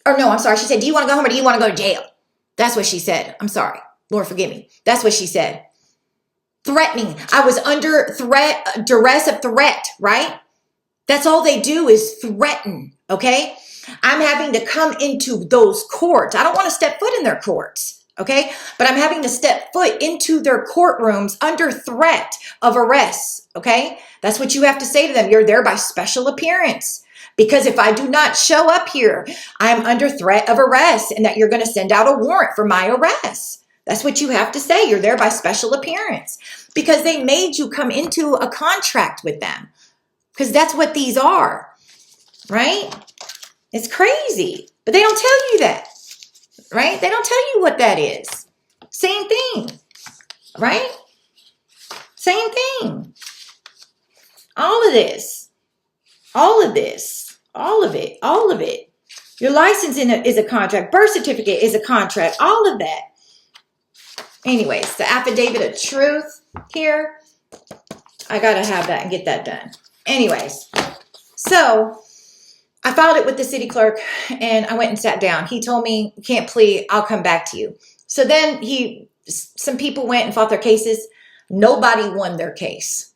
Or no, I'm sorry. She said, do you want to go home or do you want to go to jail? That's what she said. I'm sorry. Lord, forgive me. That's what she said. Threatening. I was under duress of threat, right? That's all they do is threaten, okay? I'm having to come into those courts. I don't want to step foot in their courts, Okay. But I'm having to step foot into their courtrooms under threat of arrest. Okay. That's what you have to say to them. You're there by special appearance. Because if I do not show up here, I'm under threat of arrest and that you're going to send out a warrant for my arrest. That's what you have to say. You're there by special appearance because they made you come into a contract with them because that's what these are, right? It's crazy, but they don't tell you that, right? They don't tell you what that is. Same thing, right? Same thing. All of this, all of this, all of it, all of it. Your license is a contract. Birth certificate is a contract. All of that. Anyways, the affidavit of truth here, I got to have that and get that done. Anyways, so I filed it with the city clerk and I went and sat down. He told me, can't plea, I'll come back to you. So then some people went and fought their cases. Nobody won their case.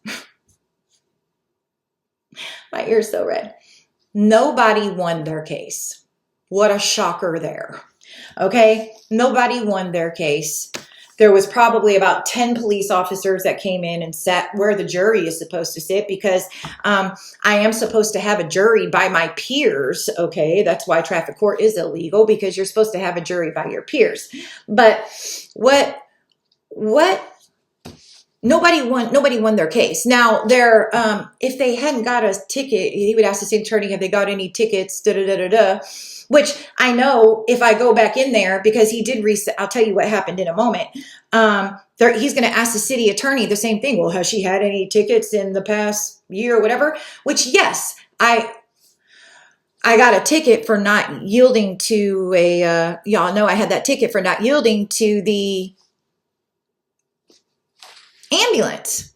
My ear's so red. Nobody won their case. What a shocker there. Okay. Nobody won their case. There was probably about 10 police officers that came in and sat where the jury is supposed to sit because I am supposed to have a jury by my peers. Okay. That's why traffic court is illegal because you're supposed to have a jury by your peers. But what nobody won their case. Now if they hadn't got a ticket, he would ask the city attorney, have they got any tickets? Which I know if I go back in there because he did reset. I'll tell you what happened in a moment. He's going to ask the city attorney the same thing. Well, has she had any tickets in the past year or whatever? Which yes, I got a ticket for not yielding to y'all know I had that ticket for not yielding to the ambulance.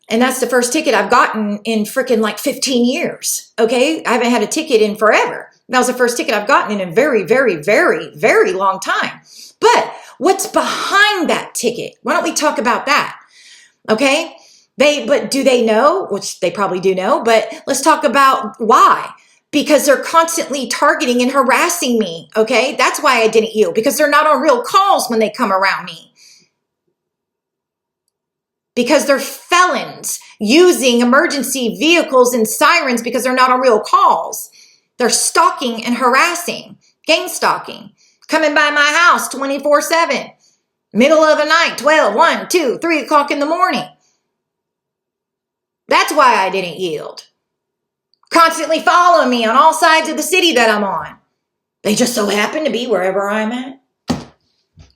And that's the first ticket I've gotten in freaking like 15 years. Okay. I haven't had a ticket in forever. That was the first ticket I've gotten in a very, very, very, very long time. But what's behind that ticket? Why don't we talk about that? Okay. But do they know? Which they probably do know, but let's talk about why. Because they're constantly targeting and harassing me. Okay. That's why I didn't yield, because they're not on real calls when they come around me. Because they're felons using emergency vehicles and sirens because they're not on real calls. They're stalking and harassing, gangstalking, coming by my house 24/7, middle of the night, 12, 1, 2, 3 o'clock in the morning. That's why I didn't yield. Constantly following me on all sides of the city that I'm on. They just so happen to be wherever I'm at.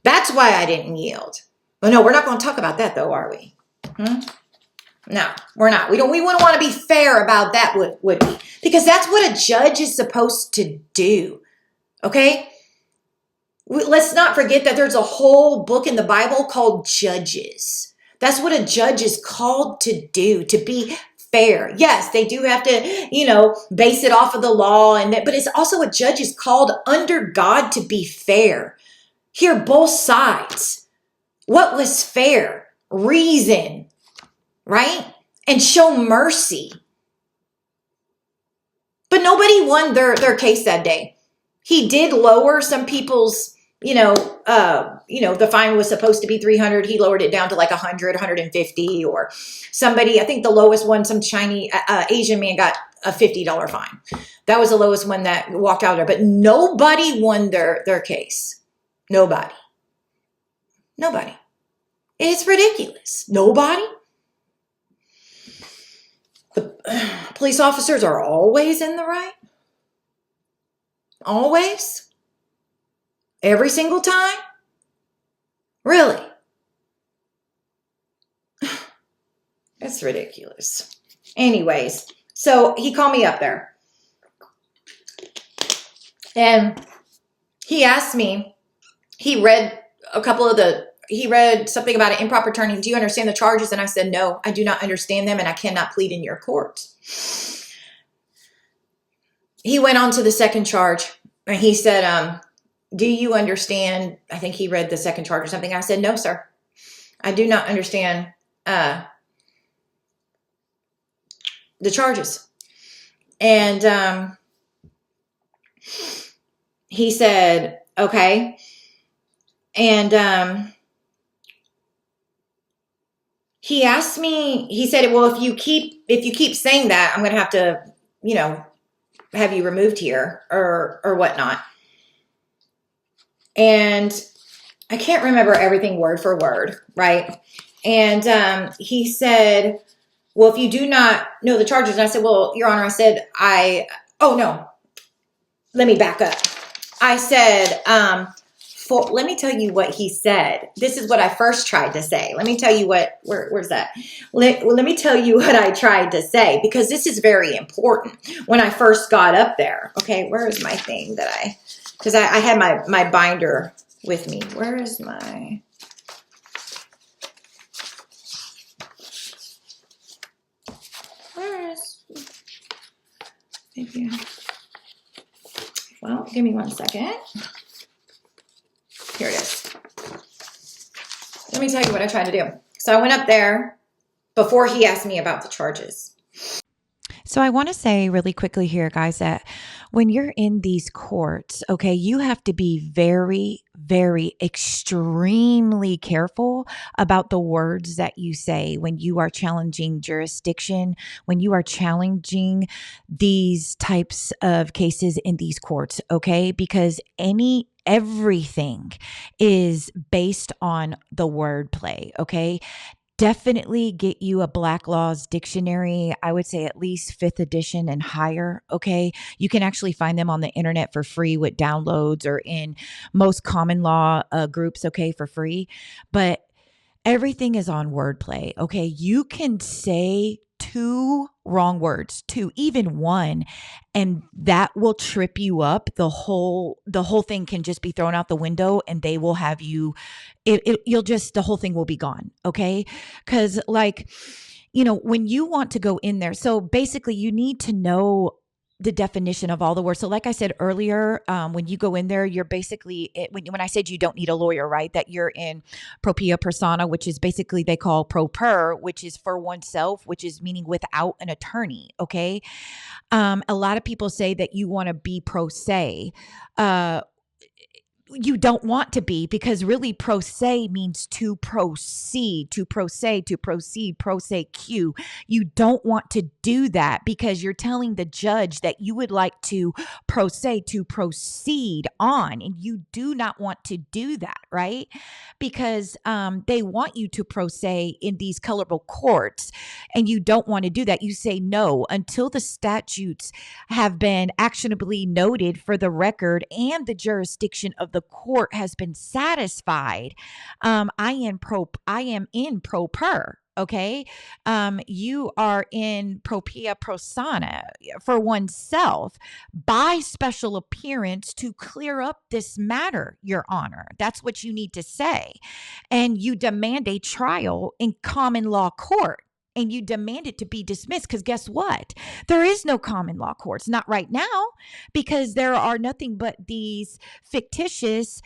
That's why I didn't yield. But no, we're not going to talk about that though, are we? No, we're not. We wouldn't want to be fair about that, would we? Because that's what a judge is supposed to do. Okay? Let's not forget that there's a whole book in the Bible called Judges. That's what a judge is called to do, to be fair. Yes, they do have to, base it off of the law, but it's also a judge is called under God to be fair. Hear both sides. What was fair? Reason, right? And show mercy. But nobody won their case that day. He did lower some people's, the fine was supposed to be $300. He lowered it down to like $100, $150, or somebody, I think the lowest one, some Chinese, Asian man got a $50 fine. That was the lowest one that walked out there, but nobody won their case. Nobody. It's ridiculous. Nobody. The police officers are always in the right. Always. Every single time. Really. It's ridiculous. Anyways, so he called me up there. And he asked me, he read something about an improper turning. Do you understand the charges? And I said, no, I do not understand them, and I cannot plead in your court. He went on to the second charge, and he said, do you understand? I think he read the second charge or something. I said, no, sir. I do not understand the charges. And he said, okay. And he asked me, he said, well, if you keep saying that, I'm going to have to, have you removed here or whatnot. And I can't remember everything word for word, right? And he said, well, if you do not know the charges, and I said, well, Your Honor, oh no, let me back up. I said, let me tell you what he said. This is what I first tried to say. Let me tell you where's that? Let me tell you what I tried to say, because this is very important when I first got up there. Okay, where is my thing because I had my binder with me. Where is my... Well, give me 1 second. Here it is. Let me tell you what I tried to do. So I went up there before he asked me about the charges. So I want to say really quickly here, guys, that when you're in these courts, okay, you have to be very, very extremely careful about the words that you say when you are challenging jurisdiction, when you are challenging these types of cases in these courts, okay? Because everything is based on the wordplay, okay? Definitely get you a Black Laws dictionary. I would say at least 5th edition and higher. Okay. You can actually find them on the internet for free with downloads or in most common law groups. Okay. For free. But everything is on wordplay. Okay. You can say 2 wrong words, 2, even 1, and that will trip you up. The whole thing can just be thrown out the window, and they will have you, the whole thing will be gone. Okay. Cause when you want to go in there, so basically you need to know the definition of all the words. So like I said earlier, when you go in there, you're basically, when I said you don't need a lawyer, right? That you're in propria persona, which is basically they call pro per, which is for oneself, which is meaning without an attorney. Okay. A lot of people say that you want to be pro se. You don't want to be, because really pro se means to proceed, pro se q. You don't want to do that, because you're telling the judge that you would like to pro se to proceed on, and you do not want to do that, right? Because they want you to pro se in these colorable courts, and you don't want to do that. You say no until the statutes have been actionably noted for the record and the jurisdiction of the court has been satisfied. I am in pro per. Okay. You are in propria persona for oneself by special appearance to clear up this matter, Your Honor. That's what you need to say. And you demand a trial in common law court. And you demand it to be dismissed, because guess what? There is no common law courts, not right now, because there are nothing but these fictitious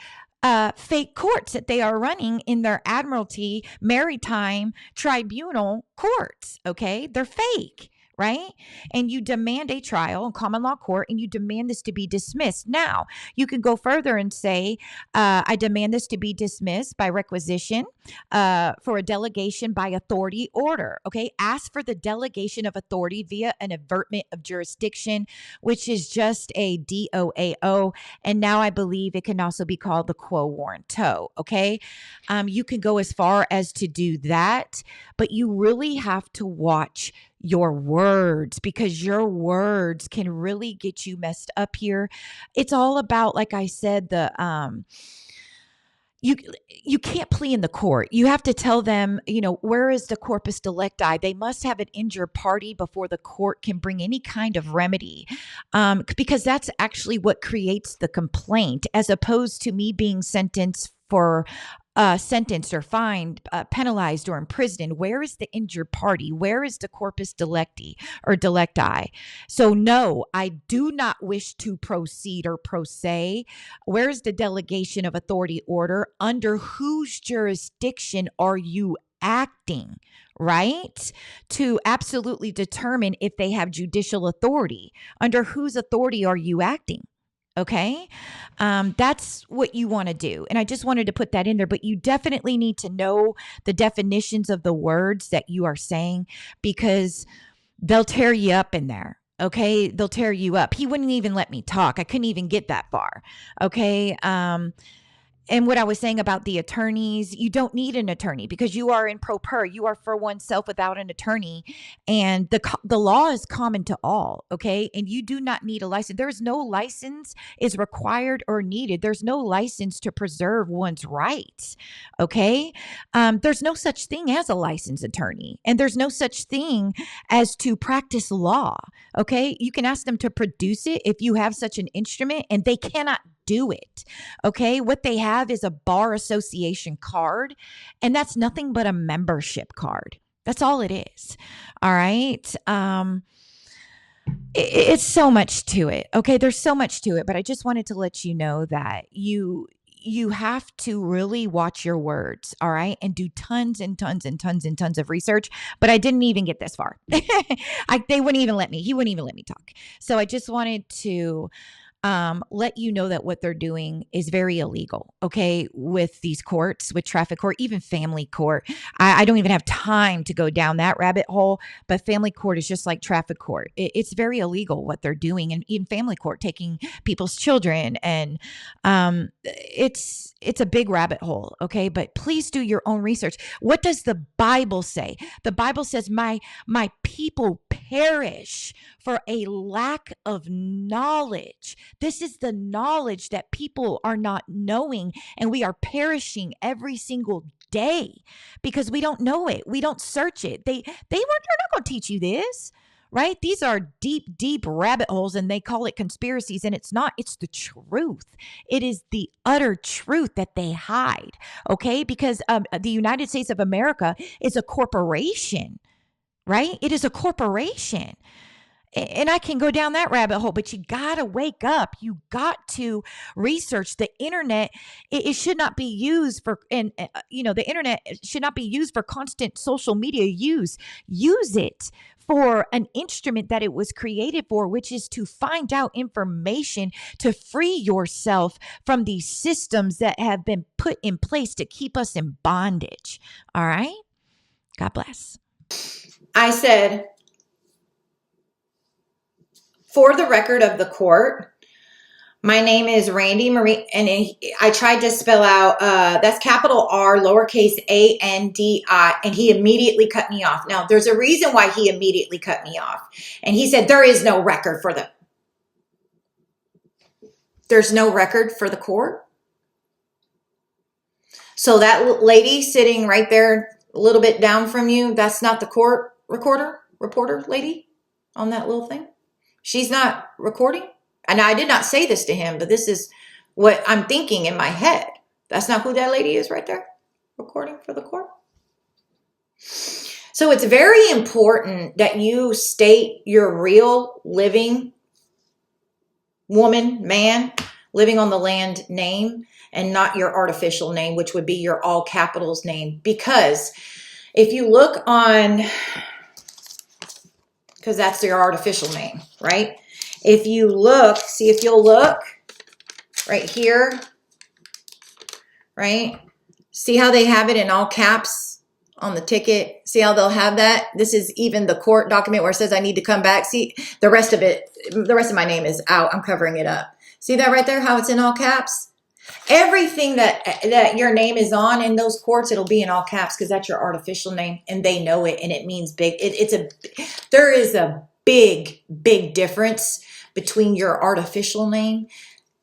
fake courts that they are running in their admiralty maritime tribunal courts. Okay. They're fake. Right. And you demand a trial in common law court, and you demand this to be dismissed. Now, you can go further and say, I demand this to be dismissed by requisition for a delegation by authority order. Okay. Ask for the delegation of authority via an avertment of jurisdiction, which is just a DOAO. And now I believe it can also be called the quo warranto. Okay. You can go as far as to do that, but you really have to watch your words, because your words can really get you messed up here. It's all about, like I said, you can't plea in the court. You have to tell them, where is the corpus delicti? They must have an injured party before the court can bring any kind of remedy, because that's actually what creates the complaint, as opposed to me being sentenced or fined, penalized, or imprisoned. Where is the injured party? Where is the corpus delicti or delicti? So no, I do not wish to proceed or pro se. Where is the delegation of authority order? Under whose jurisdiction are you acting? Right? To absolutely determine if they have judicial authority. Under whose authority are you acting? Okay. That's what you want to do. And I just wanted to put that in there, but you definitely need to know the definitions of the words that you are saying, because they'll tear you up in there. Okay. They'll tear you up. He wouldn't even let me talk. I couldn't even get that far. Okay. And what I was saying about the attorneys, you don't need an attorney because you are in pro per. You are for oneself without an attorney, and the law is common to all. Okay, and you do not need a license. There is no license is required or needed. There's no license to preserve one's rights. Okay, there's no such thing as a licensed attorney, and there's no such thing as to practice law. Okay, you can ask them to produce it if you have such an instrument, and they cannot do it. Okay. What they have is a bar association card, and that's nothing but a membership card. That's all it is. All right. It's so much to it. Okay. There's so much to it, but I just wanted to let you know that you have to really watch your words, all right, and do tons and tons and tons and tons of research. But I didn't even get this far. They wouldn't even let me. He wouldn't even let me talk. So I just wanted to let you know that what they're doing is very illegal, okay, with these courts, with traffic court, even family court. I don't even have time to go down that rabbit hole, but family court is just like traffic court. It's very illegal what they're doing, and even family court, taking people's children, and it's a big rabbit hole, okay? But please do your own research. What does the Bible say? The Bible says, my people perish for a lack of knowledge. This is the knowledge that people are not knowing, and we are perishing every single day because we don't know it. We don't search it. They're not going to teach you this, right? These are deep, deep rabbit holes, and they call it conspiracies, and it's not. It's the truth. It is the utter truth that they hide, okay? Because the United States of America is a corporation, right? It is a corporation. And I can go down that rabbit hole, but you got to wake up. You got to research the internet. It should not be used for, the internet should not be used for constant social media use. Use it for an instrument that it was created for, which is to find out information to free yourself from these systems that have been put in place to keep us in bondage. All right? God bless. I said, for the record of the court, my name is Randy Marie, and I tried to spell out, that's capital R, lowercase A-N-D-I, and he immediately cut me off. Now, there's a reason why he immediately cut me off. And he said, there's no record for the court. So that lady sitting right there, a little bit down from you, that's not the court reporter lady on that little thing. She's not recording. And I did not say this to him, but this is what I'm thinking in my head. That's not who that lady is right there, recording for the court. So it's very important that you state your real living woman, man, living on the land name, and not your artificial name, which would be your all capitals name. Because if you look on, because that's your artificial name, right? If you'll look right here, right? See how they have it in all caps on the ticket? See how they'll have that? This is even the court document where it says I need to come back. See, the rest of my name is out. I'm covering it up. See that right there, how it's in all caps? Everything that your name is on in those courts, it'll be in all caps because that's your artificial name, and they know it, and it means big. There is a big, big difference between your artificial name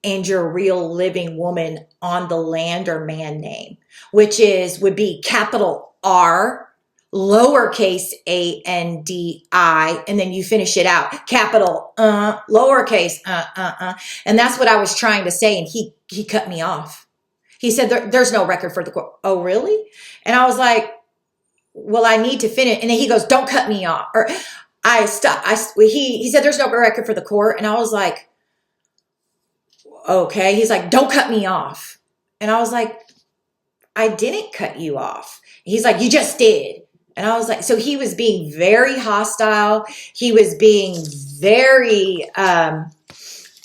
and your real living woman on the land or man name, which would be capital R, lowercase A-N-D-I, and then you finish it out, capital lowercase and that's what I was trying to say, and he cut me off. He said there's no record for the court. Oh, really? And I was like, well, I need to finish. And then he goes, don't cut me off. Or I stopped. He said there's no record for the court, and I was like, okay. He's like, don't cut me off. And I was like, I didn't cut you off. He's like, you just did. And I was like, so he was being very hostile. He was being very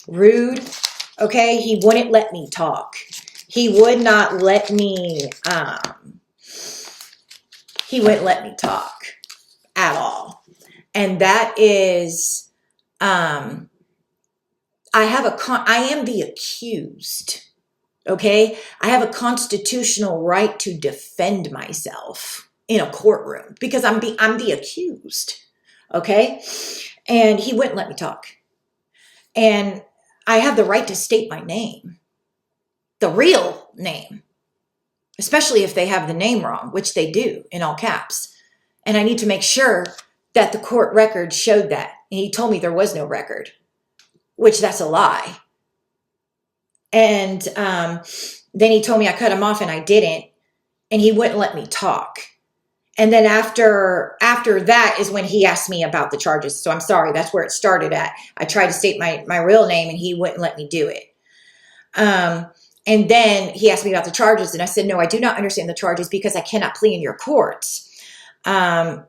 rude. Okay. He wouldn't let me talk. He would not let me, he wouldn't let me talk at all. And that is, I am the accused. Okay. I have a constitutional right to defend myself in a courtroom because I'm the accused. Okay. And he wouldn't let me talk. And I have the right to state my name, the real name, especially if they have the name wrong, which they do in all caps. And I need to make sure that the court record showed that. And he told me there was no record, which that's a lie. And then he told me I cut him off and I didn't. And he wouldn't let me talk. And then after that is when he asked me about the charges. So I'm sorry, that's where it started at. I tried to state my real name and he wouldn't let me do it. And then he asked me about the charges and I said, no, I do not understand the charges because I cannot plea in your courts. And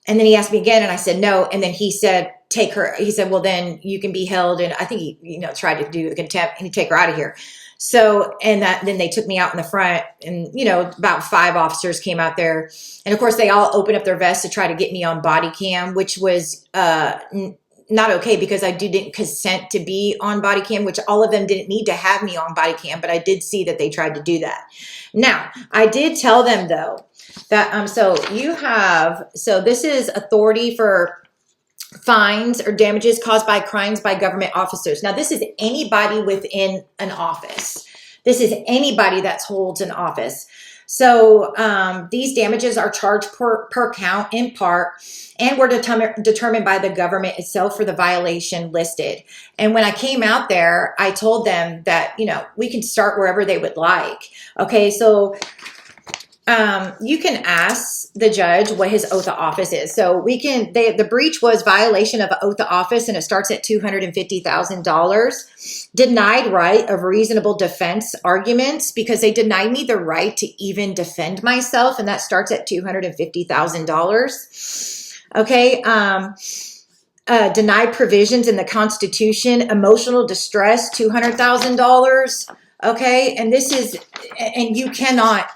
then he asked me again and I said, no. And then he said, take her. He said, well, then you can be held. And I think he, tried to do the contempt and he'd take her out of here. So, and then they took me out in the front and, about 5 officers came out there. And of course they all opened up their vests to try to get me on body cam, which was, not okay because I didn't consent to be on body cam, which all of them didn't need to have me on body cam, but I did see that they tried to do that. Now, I did tell them though that, so this is authority for fines or damages caused by crimes by government officers. Now, this is anybody within an office. This is anybody that holds an office. So these damages are charged per count in part and were determined by the government itself for the violation listed. And when I came out there, I told them that, we can start wherever they would like. Okay, so you can ask the judge what his oath of office is. So the breach was violation of oath of office and it starts at $250,000. Denied right of reasonable defense arguments because they denied me the right to even defend myself. And that starts at $250,000. Okay. Denied provisions in the Constitution, emotional distress, $200,000. Okay. And you cannot,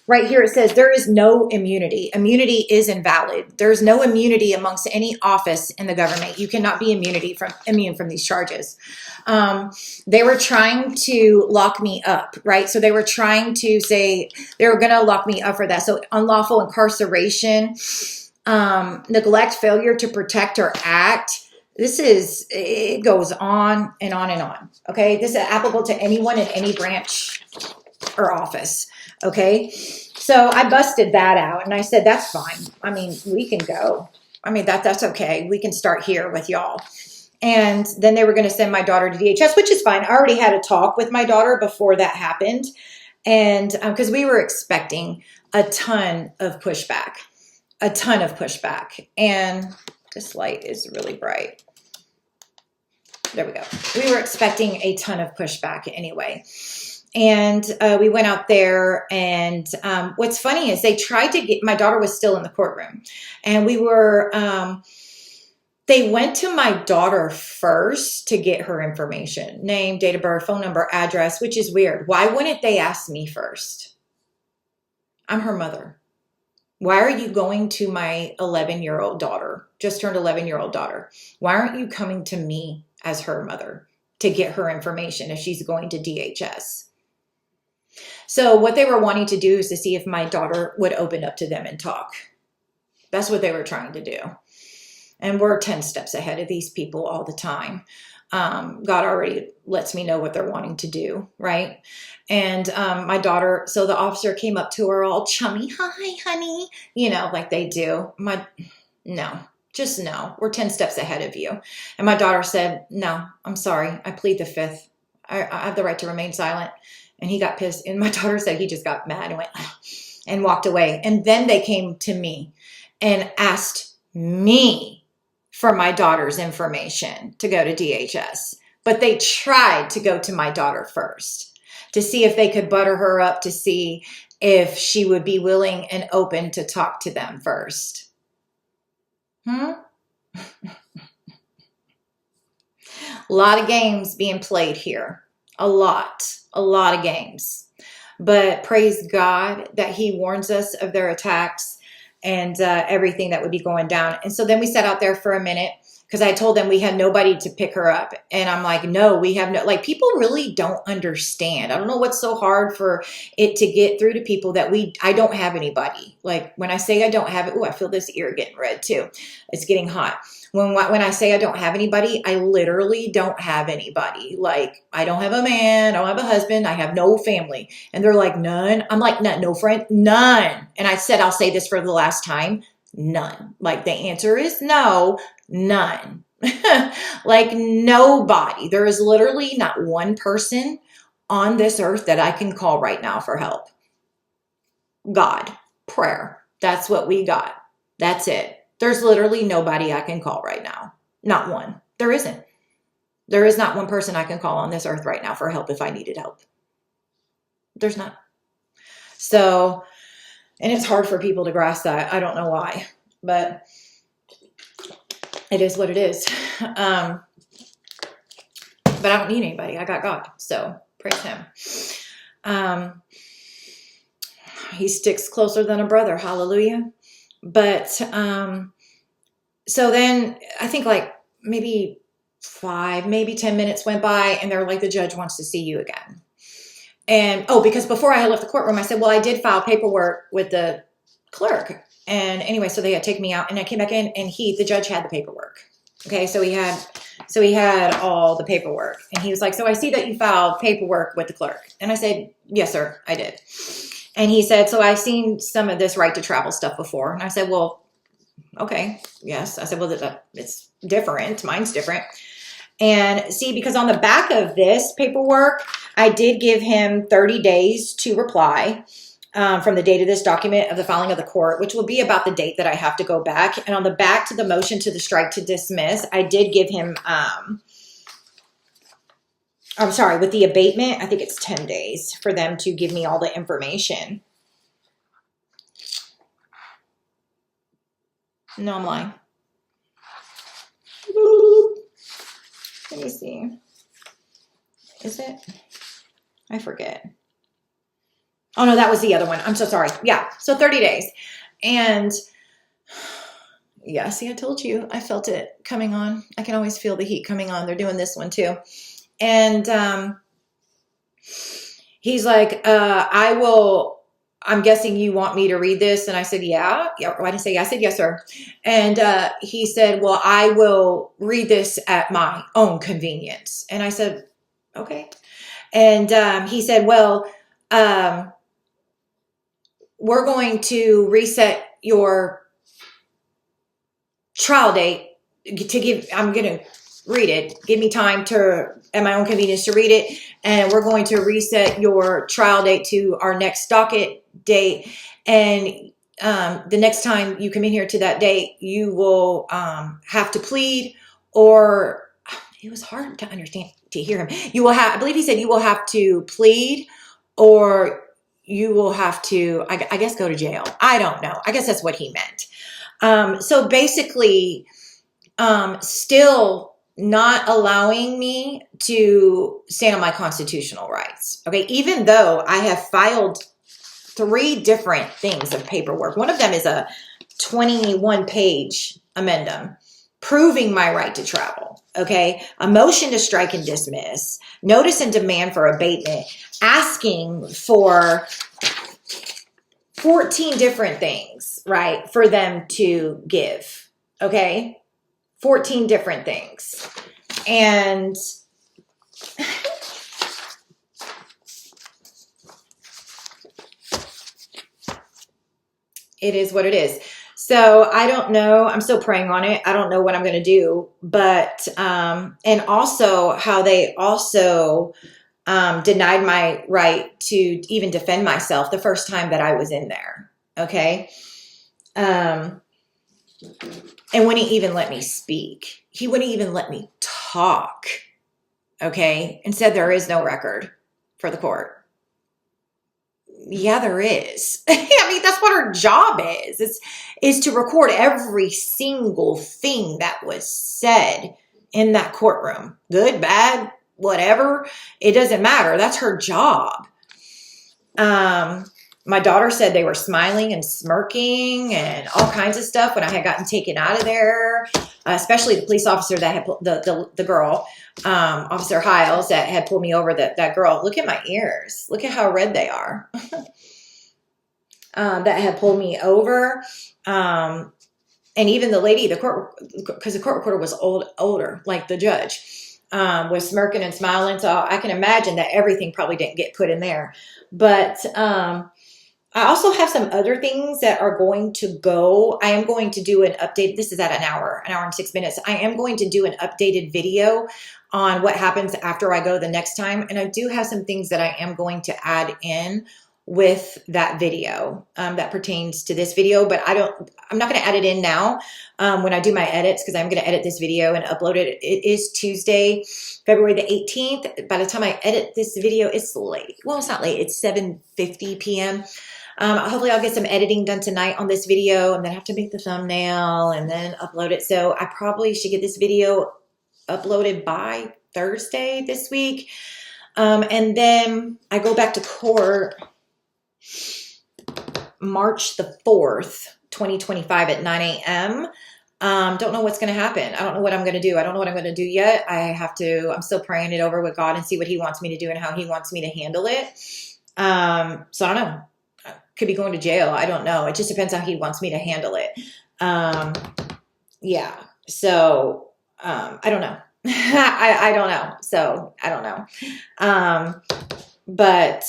right here it says there is no immunity. Immunity is invalid. There's no immunity amongst any office in the government. You cannot be immune from these charges. They were trying to lock me up, right? So they were trying to say they were going to lock me up for that. So unlawful incarceration, neglect, failure to protect or act. It goes on and on and on. Okay. This is applicable to anyone in any branch or office. Okay. So I busted that out and I said, that's fine. I mean, we can go. I mean, that's okay. We can start here with y'all. And then they were going to send my daughter to DHS, which is fine. I already had a talk with my daughter before that happened. And because we were expecting a ton of pushback. And this light is really bright. There we go. We were expecting a ton of pushback anyway. And we went out there and what's funny is they tried to my daughter was still in the courtroom and they went to my daughter first to get her information, name, date of birth, phone number, address, which is weird. Why wouldn't they ask me first? I'm her mother. Why are you going to my 11-year-old daughter, just turned 11-year-old daughter? Why aren't you coming to me as her mother to get her information if she's going to DHS? So what they were wanting to do is to see if my daughter would open up to them and talk. That's what they were trying to do. And we're 10 steps ahead of these people all the time. God already lets me know what they're wanting to do, right? And my daughter, so the officer came up to her all chummy, hi, honey, like they do. No, we're 10 steps ahead of you. And my daughter said, no, I'm sorry. I plead the fifth. I have the right to remain silent. And he got pissed. And my daughter said he just got mad and went and walked away. And then they came to me and asked me for my daughter's information to go to DHS. But they tried to go to my daughter first to see if they could butter her up, to see if she would be willing and open to talk to them first. A lot of games being played here. A lot of games. But praise God that he warns us of their attacks and everything that would be going down. And so then we sat out there for a minute because I told them we had nobody to pick her up. And I'm like, no, we have no, like, people really don't understand. I don't know what's so hard for it to get through to people that I don't have anybody. Like, when I say I don't have it, oh, I feel this ear getting red too. It's getting hot. When I say I don't have anybody, I literally don't have anybody. Like, I don't have a man, I don't have a husband, I have no family. And they're like, none. I'm like, no friend, none. And I said, I'll say this for the last time, none. Like, the answer is no, none. Like, nobody. There is literally not one person on this earth that I can call right now for help. God, prayer. That's what we got. That's it. There's literally nobody I can call right now. Not one. There isn't. There is not one person I can call on this earth right now for help if I needed help. There's not. So, and it's hard for people to grasp that. I don't know why, but it is what it is. But I don't need anybody. I got God. So praise him. He sticks closer than a brother. Hallelujah. But, so then I think like maybe 5, maybe 10 minutes went by and they're like, the judge wants to see you again. And, because before I had left the courtroom, I said, well, I did file paperwork with the clerk. And anyway, so they had taken me out and I came back in and the judge had the paperwork. Okay. So he had all the paperwork and he was like, so I see that you filed paperwork with the clerk. And I said, yes, sir, I did. And he said, so I've seen some of this right to travel stuff before. And I said, well, okay, yes. I said, well, it's different. Mine's different. And see, because on the back of this paperwork, I did give him 30 days to reply from the date of this document of the filing of the court, which will be about the date that I have to go back. And on the back to the motion to the strike to dismiss, I did give him, I'm sorry, with the abatement, I think it's 10 days for them to give me all the information. No, I'm lying. Let me see. Is it? I forget. Oh, no, that was the other one. I'm so sorry. Yeah, so 30 days. And yeah, see, I told you. I felt it coming on. I can always feel the heat coming on. They're doing this one too. And he's like, I'm guessing you want me to read this. And I said, yeah. I didn't say, yeah. I said, yes, sir. And he said, well, I will read this at my own convenience. And I said, okay. And he said, well, we're going to reset your trial date I'm going to read it. Give me time at my own convenience to read it. And we're going to reset your trial date to our next docket date. And the next time you come in here to that date, you will have to plead, or it was hard to understand, to hear him. I believe he said you will have to plead, or you will have to, I guess, go to jail. I don't know. I guess that's what he meant. So basically, still not allowing me to stand on my constitutional rights. Okay. Even though I have filed 3 different things of paperwork. One of them is a 21-page amendment proving my right to travel. Okay. A motion to strike and dismiss, notice and demand for abatement, asking for 14 different things, right, for them to give. Okay. 14 different things. And it is what it is. So I don't know. I'm still praying on it. I don't know what I'm going to do, but, and also how they also, denied my right to even defend myself the first time that I was in there. Okay. And wouldn't even let me speak. He wouldn't even let me talk. Okay. And said there is no record for the court. Yeah, there is. I mean, that's what her job is to record every single thing that was said in that courtroom. Good, bad, whatever. It doesn't matter. That's her job. My daughter said they were smiling and smirking and all kinds of stuff when I had gotten taken out of there, especially the police officer that had the girl, Officer Hiles, that had pulled me over. That girl, look at my ears. Look at how red they are. That had pulled me over. And even the lady, the court, because the court reporter was older, like the judge, was smirking and smiling. So I can imagine that everything probably didn't get put in there. But I also have some other things that are going to go. I am going to do an update. This is at an hour and 6 minutes. I am going to do an updated video on what happens after I go the next time. And I do have some things that I am going to add in with that video that pertains to this video, but I'm not going to add it in now when I do my edits, because I'm going to edit this video and upload it. It is Tuesday, February the 18th. By the time I edit this video, it's late. Well, it's not late. It's 7:50 p.m. Hopefully I'll get some editing done tonight on this video, and then I have to make the thumbnail and then upload it. So I probably should get this video uploaded by Thursday this week. And then I go back to court March the 4th, 2025 at 9 a.m. Don't know what's going to happen. I don't know what I'm going to do. I don't know what I'm going to do yet. I'm still praying it over with God and see what he wants me to do and how he wants me to handle it. So I don't know. I could be going to jail. I don't know. It just depends how he wants me to handle it. Yeah. So, I don't know. I don't know. So I don't know. But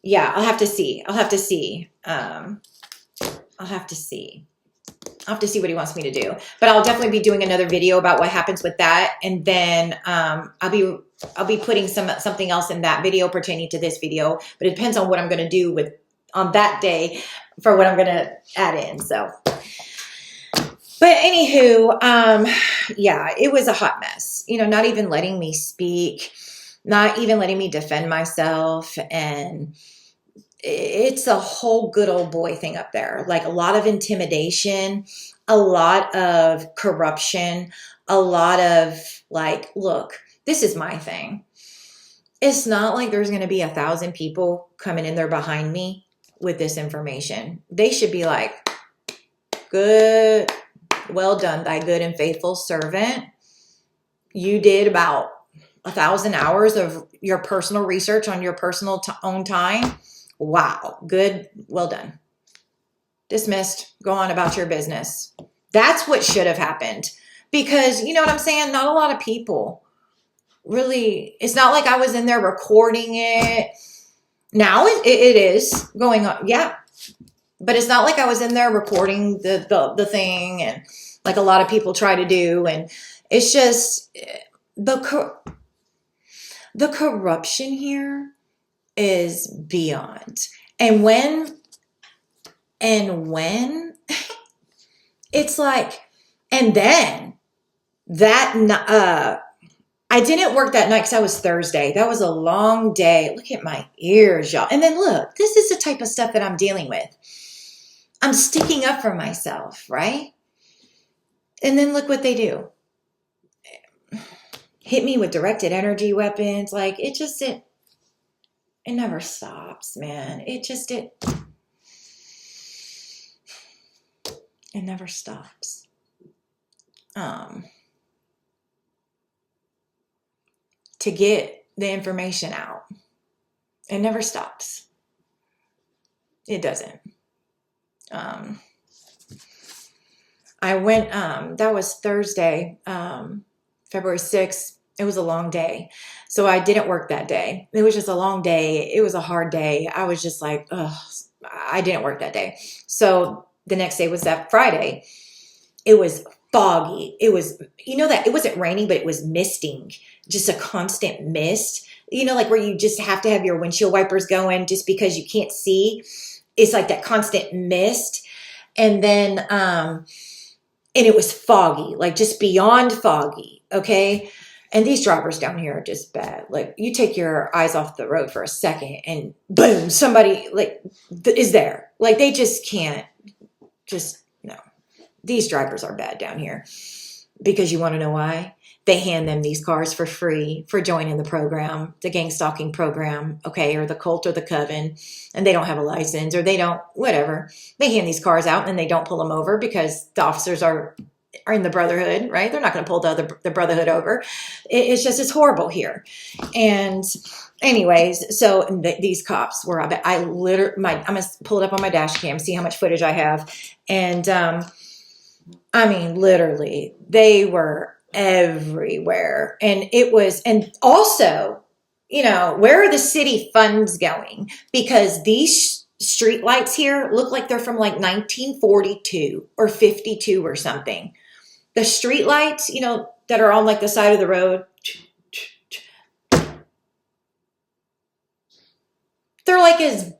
yeah, I'll have to see. I'll have to see what he wants me to do. But I'll definitely be doing another video about what happens with that. And then I'll be putting something else in that video pertaining to this video. But it depends on what I'm going to do on that day for what I'm going to add in. So, but anywho, yeah, it was a hot mess. Not even letting me speak, not even letting me defend myself. And it's a whole good old boy thing up there. Like a lot of intimidation, a lot of corruption, a lot of like, look, this is my thing. It's not like there's going to be 1,000 people coming in there behind me with this information. They should be like, good, well done, thy good and faithful servant. You did about 1,000 hours of your personal research on your personal own time. Wow. Good. Well done. Dismissed. Go on about your business. That's what should have happened, because you know what I'm saying? Not a lot of people really, it's not like I was in there recording it. Now it is going on. Yeah. But it's not like I was in there recording the thing, and like a lot of people try to do. And it's just the corruption here is beyond. And when it's like, and then that, I didn't work that night because that was Thursday. That was a long day. Look at my ears, y'all. And then look, this is the type of stuff that I'm dealing with. I'm sticking up for myself, right? And then look what they do. Hit me with directed energy weapons. Like it never stops, man. It never stops. To get the information out. It never stops. It doesn't. I went, that was Thursday, February 6th. It was a long day. So I didn't work that day. It was just a long day. It was a hard day. I was just like, ugh, I didn't work that day. So the next day was that Friday. It was foggy. It was, that it wasn't raining, but it was misting, just a constant mist, like where you just have to have your windshield wipers going just because you can't see. It's like that constant mist. And then, and it was foggy, like just beyond foggy. Okay. And these drivers down here are just bad. Like you take your eyes off the road for a second and boom, somebody is there. Like they just can't no. These drivers are bad down here, because you want to know why? they hand them these cars for free for joining the program, the gang stalking program, okay, or the cult or the coven, and they don't have a license or they don't, whatever. They hand these cars out and they don't pull them over because the officers are in the brotherhood, right? They're not going to pull the brotherhood over. It's horrible here. And anyways, so these cops were, I'm going to pull it up on my dash cam, see how much footage I have. And, I mean, literally, they were everywhere. And and also, where are the city funds going? Because these street lights here look like they're from like 1942 or 52 or something. The street lights, that are on like the side of the road, they're like this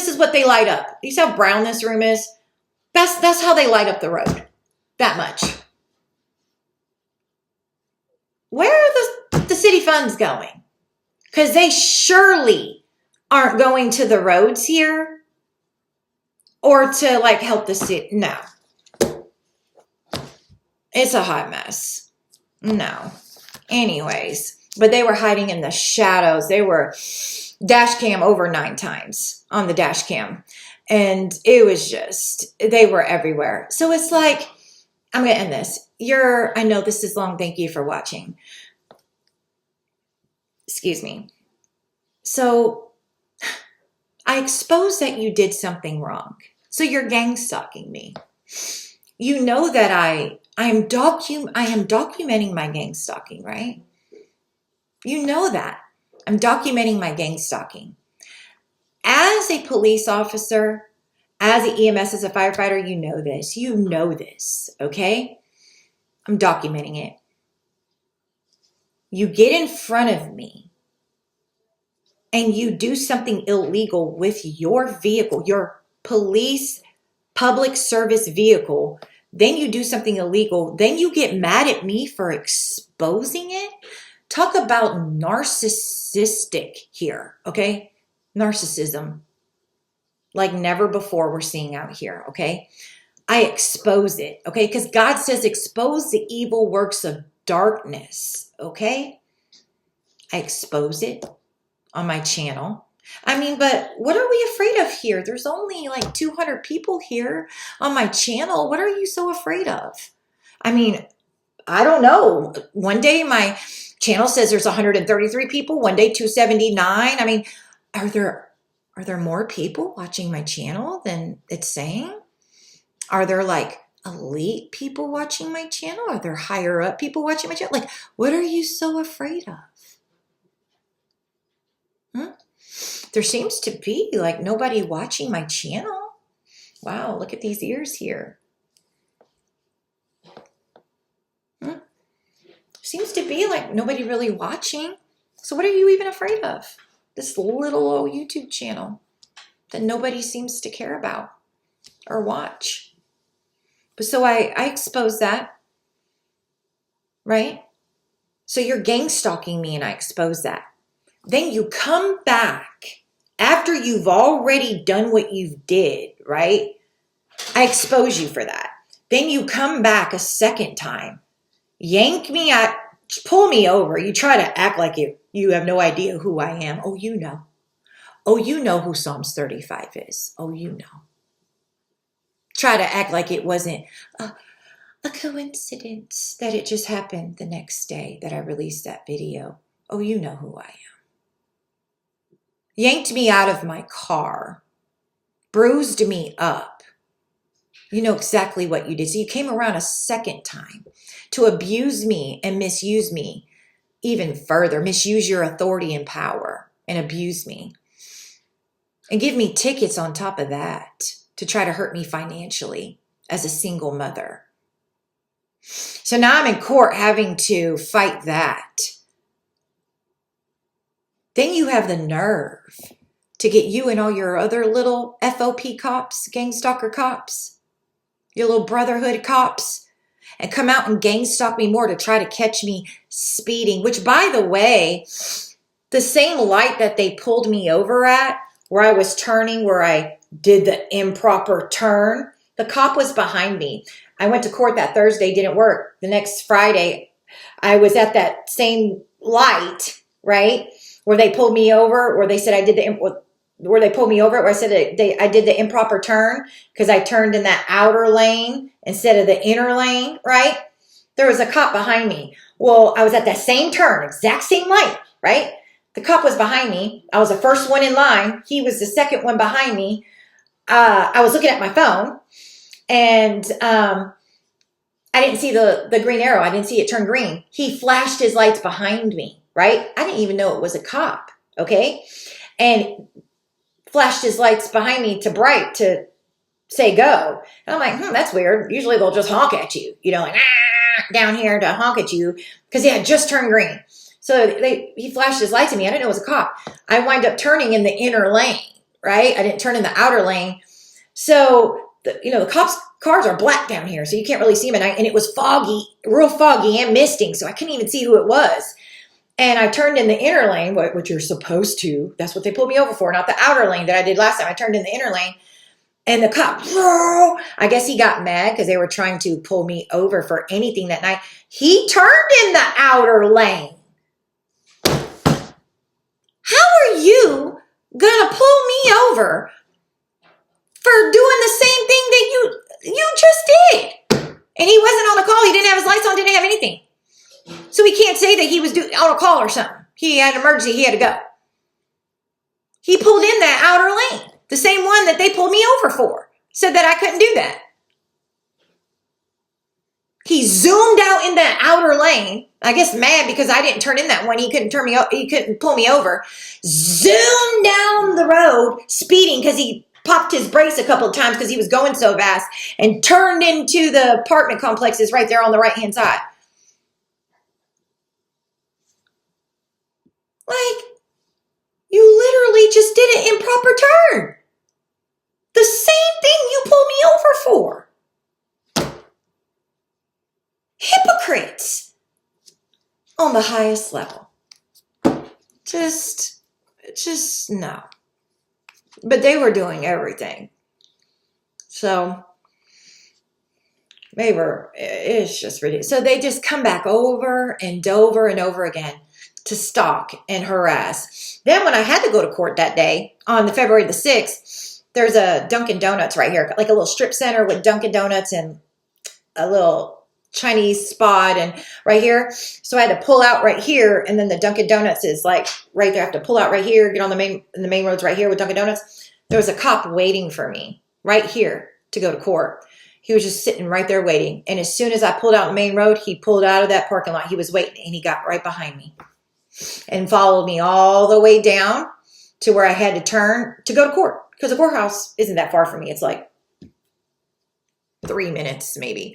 is what they light up. You see how brown this room is? That's how they light up the road. That much. Where are the city funds going? Because they surely aren't going to the roads here or to like help the city. No. It's a hot mess. No. Anyways, but they were hiding in the shadows. They were dash cam over 9 times on the dash cam. And it was just, they were everywhere. So it's like, I'm going to end this. I know this is long. Thank you for watching. Excuse me. So I exposed that you did something wrong. So you're gang stalking me. You know that I am documenting my gang stalking, right? You know that. I'm documenting my gang stalking. As a police officer, as an EMS, as a firefighter, you know this. You know this, okay? I'm documenting it. You get in front of me and you do something illegal with your vehicle, your police public service vehicle. Then you do something illegal. Then you get mad at me for exposing it. Talk about narcissistic here, okay? Narcissism. Like never before we're seeing out here, okay? I expose it, okay? Because God says expose the evil works of darkness, okay? I expose it on my channel. I mean, but what are we afraid of here? There's only like 200 people here on my channel. What are you so afraid of? I mean, I don't know. One day my channel says there's 133 people. One day 279. I mean, are there more people watching my channel than it's saying? Are there like elite people watching my channel? Are there higher up people watching my channel? Like, what are you so afraid of? There seems to be like nobody watching my channel. Wow, look at these ears here. Seems to be like nobody really watching. So what are you even afraid of? This little old YouTube channel that nobody seems to care about or watch. But so I expose that, right? So you're gang stalking me and I expose that. Then you come back after you've already done what you did, right? I expose you for that. Then you come back a second time, yank me out, pull me over. You try to act like you have no idea who I am. Oh, you know. Oh, you know who Psalms 35 is. Oh, you know. Try to act like it wasn't a coincidence that it just happened the next day that I released that video. Oh, you know who I am. Yanked me out of my car, bruised me up. You know exactly what you did. So you came around a second time to abuse me and misuse me even further, misuse your authority and power and abuse me. And give me tickets on top of that to try to hurt me financially as a single mother. So now I'm in court having to fight that. Then you have the nerve to get you and all your other little FOP cops, gang stalker cops, your little brotherhood cops, and come out and gang stalk me more to try to catch me speeding, which, by the way, the same light that they pulled me over at, where I was turning, where I did the improper turn, The cop was behind me. I went to court that Thursday, didn't work. The next Friday, I was at that same light, right, where they pulled me over, where they said I did where they pulled me over, where I said I did the improper turn because I turned in that outer lane instead of the inner lane, right? There was a cop behind me. Well, I was at that same turn, exact same light, right? The cop was behind me. I was the first one in line. He was the second one behind me. I was looking at my phone, and I didn't see the green arrow. I didn't see it turn green. He flashed his lights behind me, right? I didn't even know it was a cop, okay? And flashed his lights behind me to bright to say go. And I'm like, that's weird. Usually they'll just honk at you, like down here to honk at you because he had just turned green. So he flashed his lights at me. I didn't know it was a cop. I wind up turning in the inner lane, right? I didn't turn in the outer lane. So, the cops' cars are black down here, so you can't really see them at night. And it was foggy, real foggy and misting, so I couldn't even see who it was. And I turned in the inner lane, which you're supposed to. That's what they pulled me over for, not the outer lane that I did last time. I turned in the inner lane. And the cop, I guess he got mad because they were trying to pull me over for anything that night. He turned in the outer lane. How are you going to pull me over for doing the same thing that you just did? And he wasn't on a call. He didn't have his lights on, didn't have anything. So he can't say that he was on a call or something. He had an emergency. He had to go. He pulled in that outer lane, the same one that they pulled me over for, said that I couldn't do that. He zoomed out in that outer lane. I guess mad because I didn't turn in that one. He couldn't pull me over. Zoomed down the road, speeding because he popped his brakes a couple of times because he was going so fast, and turned into the apartment complexes right there on the right-hand side. Like, you literally just did an improper turn. The same thing you pulled me over for. Hypocrites on the highest level. Just no. But they were doing everything. So it's just ridiculous. So they just come back over and over and over again to stalk and harass. Then when I had to go to court that day on February the 6th, there's a Dunkin' Donuts right here, like a little strip center with Dunkin' Donuts and a little Chinese spot and right here. So I had to pull out right here, and then the Dunkin' Donuts is like right there. I have to pull out right here, get on the main roads right here with Dunkin' Donuts. There was a cop waiting for me right here to go to court. He was just sitting right there waiting. And as soon as I pulled out the main road, he pulled out of that parking lot. He was waiting, and he got right behind me and followed me all the way down to where I had to turn to go to court, because the courthouse isn't that far from me. It's like 3 minutes maybe.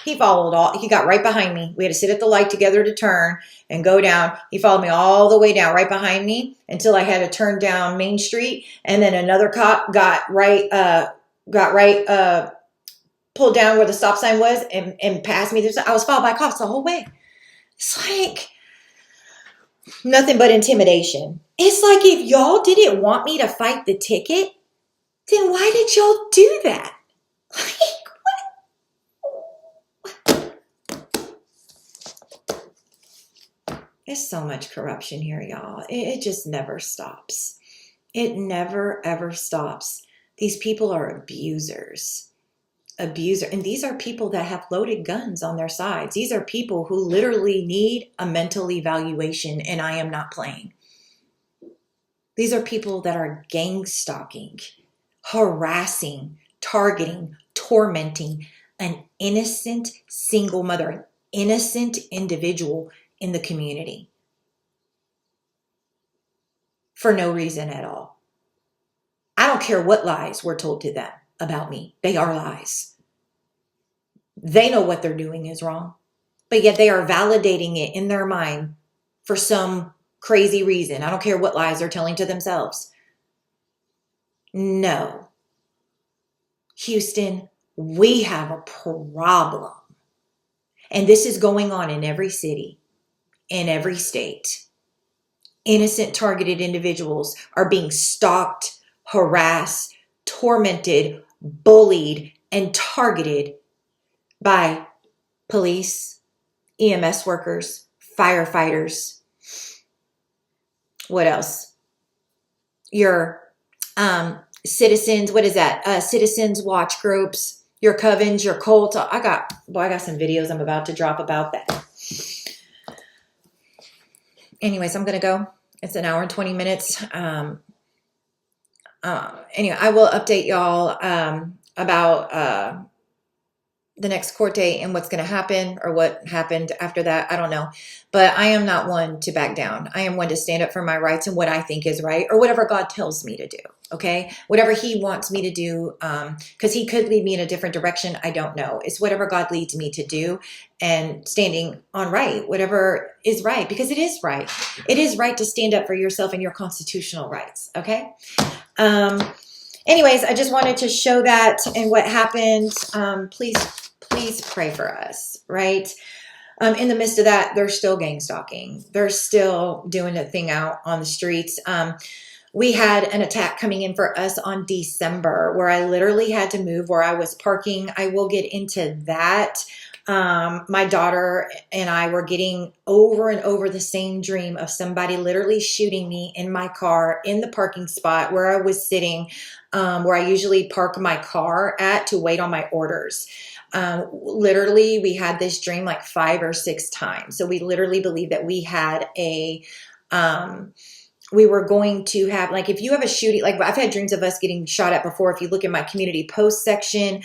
He got right behind me. We had to sit at the light together to turn and go down. He followed me all the way down right behind me until I had to turn down Main Street. And then another cop pulled down where the stop sign was and passed me. I was followed by cops the whole way. It's like nothing but intimidation. It's like, if y'all didn't want me to fight the ticket, then why did y'all do that? Like, there's so much corruption here, y'all. It just never stops. It never, ever stops. These people are abusers. And these are people that have loaded guns on their sides. These are people who literally need a mental evaluation, and I am not playing. These are people that are gangstalking, harassing, targeting, tormenting an innocent single mother, an innocent individual in the community for no reason at all. I don't care what lies were told to them about me. They are lies. They know what they're doing is wrong, but yet they are validating it in their mind for some crazy reason. I don't care what lies they're telling to themselves. No. Houston, we have a problem. And this is going on in every city, in every state. Innocent targeted individuals are being stalked, harassed, tormented, bullied, and targeted by police, EMS workers, firefighters. What else? Your citizens, what is that? Citizens watch groups, your covens, your cult. I got some videos I'm about to drop about that. Anyways, I'm going to go. It's an hour and 20 minutes. Anyway, I will update y'all about the next court date and what's going to happen, or what happened after that. I don't know. But I am not one to back down. I am one to stand up for my rights and what I think is right, or whatever God tells me to do. Okay? Whatever he wants me to do, because he could lead me in a different direction. I don't know. It's whatever God leads me to do, and standing on right, whatever is right, because it is right. It is right to stand up for yourself and your constitutional rights. Okay? Anyways, I just wanted to show that and what happened. Please pray for us, right? In the midst of that, they're still gang stalking. They're still doing a thing out on the streets. We had an attack coming in for us on December where I literally had to move where I was parking. I will get into that. My daughter and I were getting over and over the same dream of somebody literally shooting me in my car in the parking spot where I was sitting, where I usually park my car at to wait on my orders. Literally, we had this dream like 5 or 6 times. So we literally believe that we had we were going to have, like, if you have a shooting, like I've had dreams of us getting shot at before. If you look in my community post section,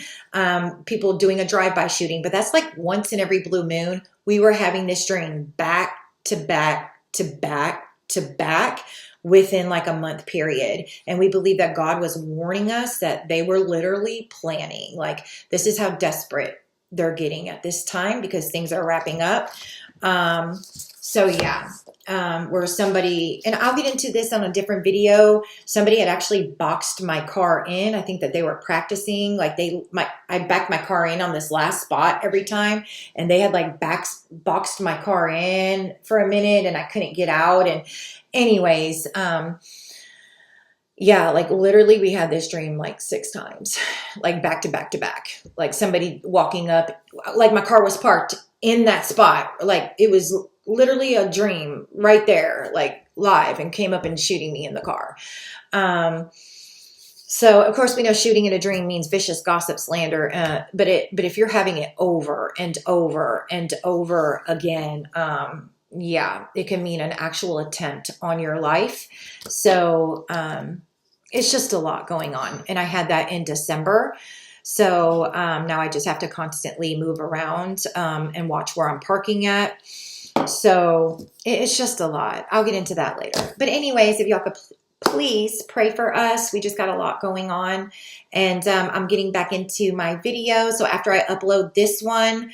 people doing a drive-by shooting, but that's like once in every blue moon. We were having this dream back to back to back to back within like a month period. And we believe that God was warning us that they were literally planning, like, this is how desperate they're getting at this time because things are wrapping up. So yeah, where somebody, and I'll get into this on a different video, somebody had actually boxed my car in. I think that they were practicing, like I backed my car in on this last spot every time, and they had like boxed my car in for a minute and I couldn't get out. And anyways, yeah, like literally we had this dream like 6 times, like back to back to back, like somebody walking up, like my car was parked in that spot. Like it was literally a dream right there, like live, and came up and shooting me in the car. So of course we know shooting in a dream means vicious gossip, slander. But if you're having it over and over and over again, yeah, it can mean an actual attempt on your life. So, it's just a lot going on. And I had that in December. So, now I just have to constantly move around, and watch where I'm parking at. So it's just a lot. I'll get into that later. But anyways, if y'all could please pray for us. We just got a lot going on, and, I'm getting back into my video. So after I upload this one,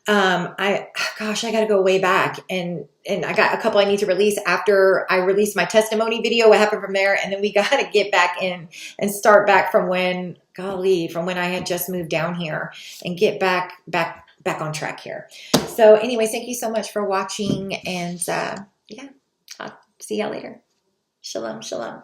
I got to go way back, and I got a couple I need to release after I released my testimony video, what happened from there. And then we got to get back in and start back from when I had just moved down here, and get back on track here. So anyways, thank you so much for watching, and, yeah, I'll see y'all later. Shalom, shalom.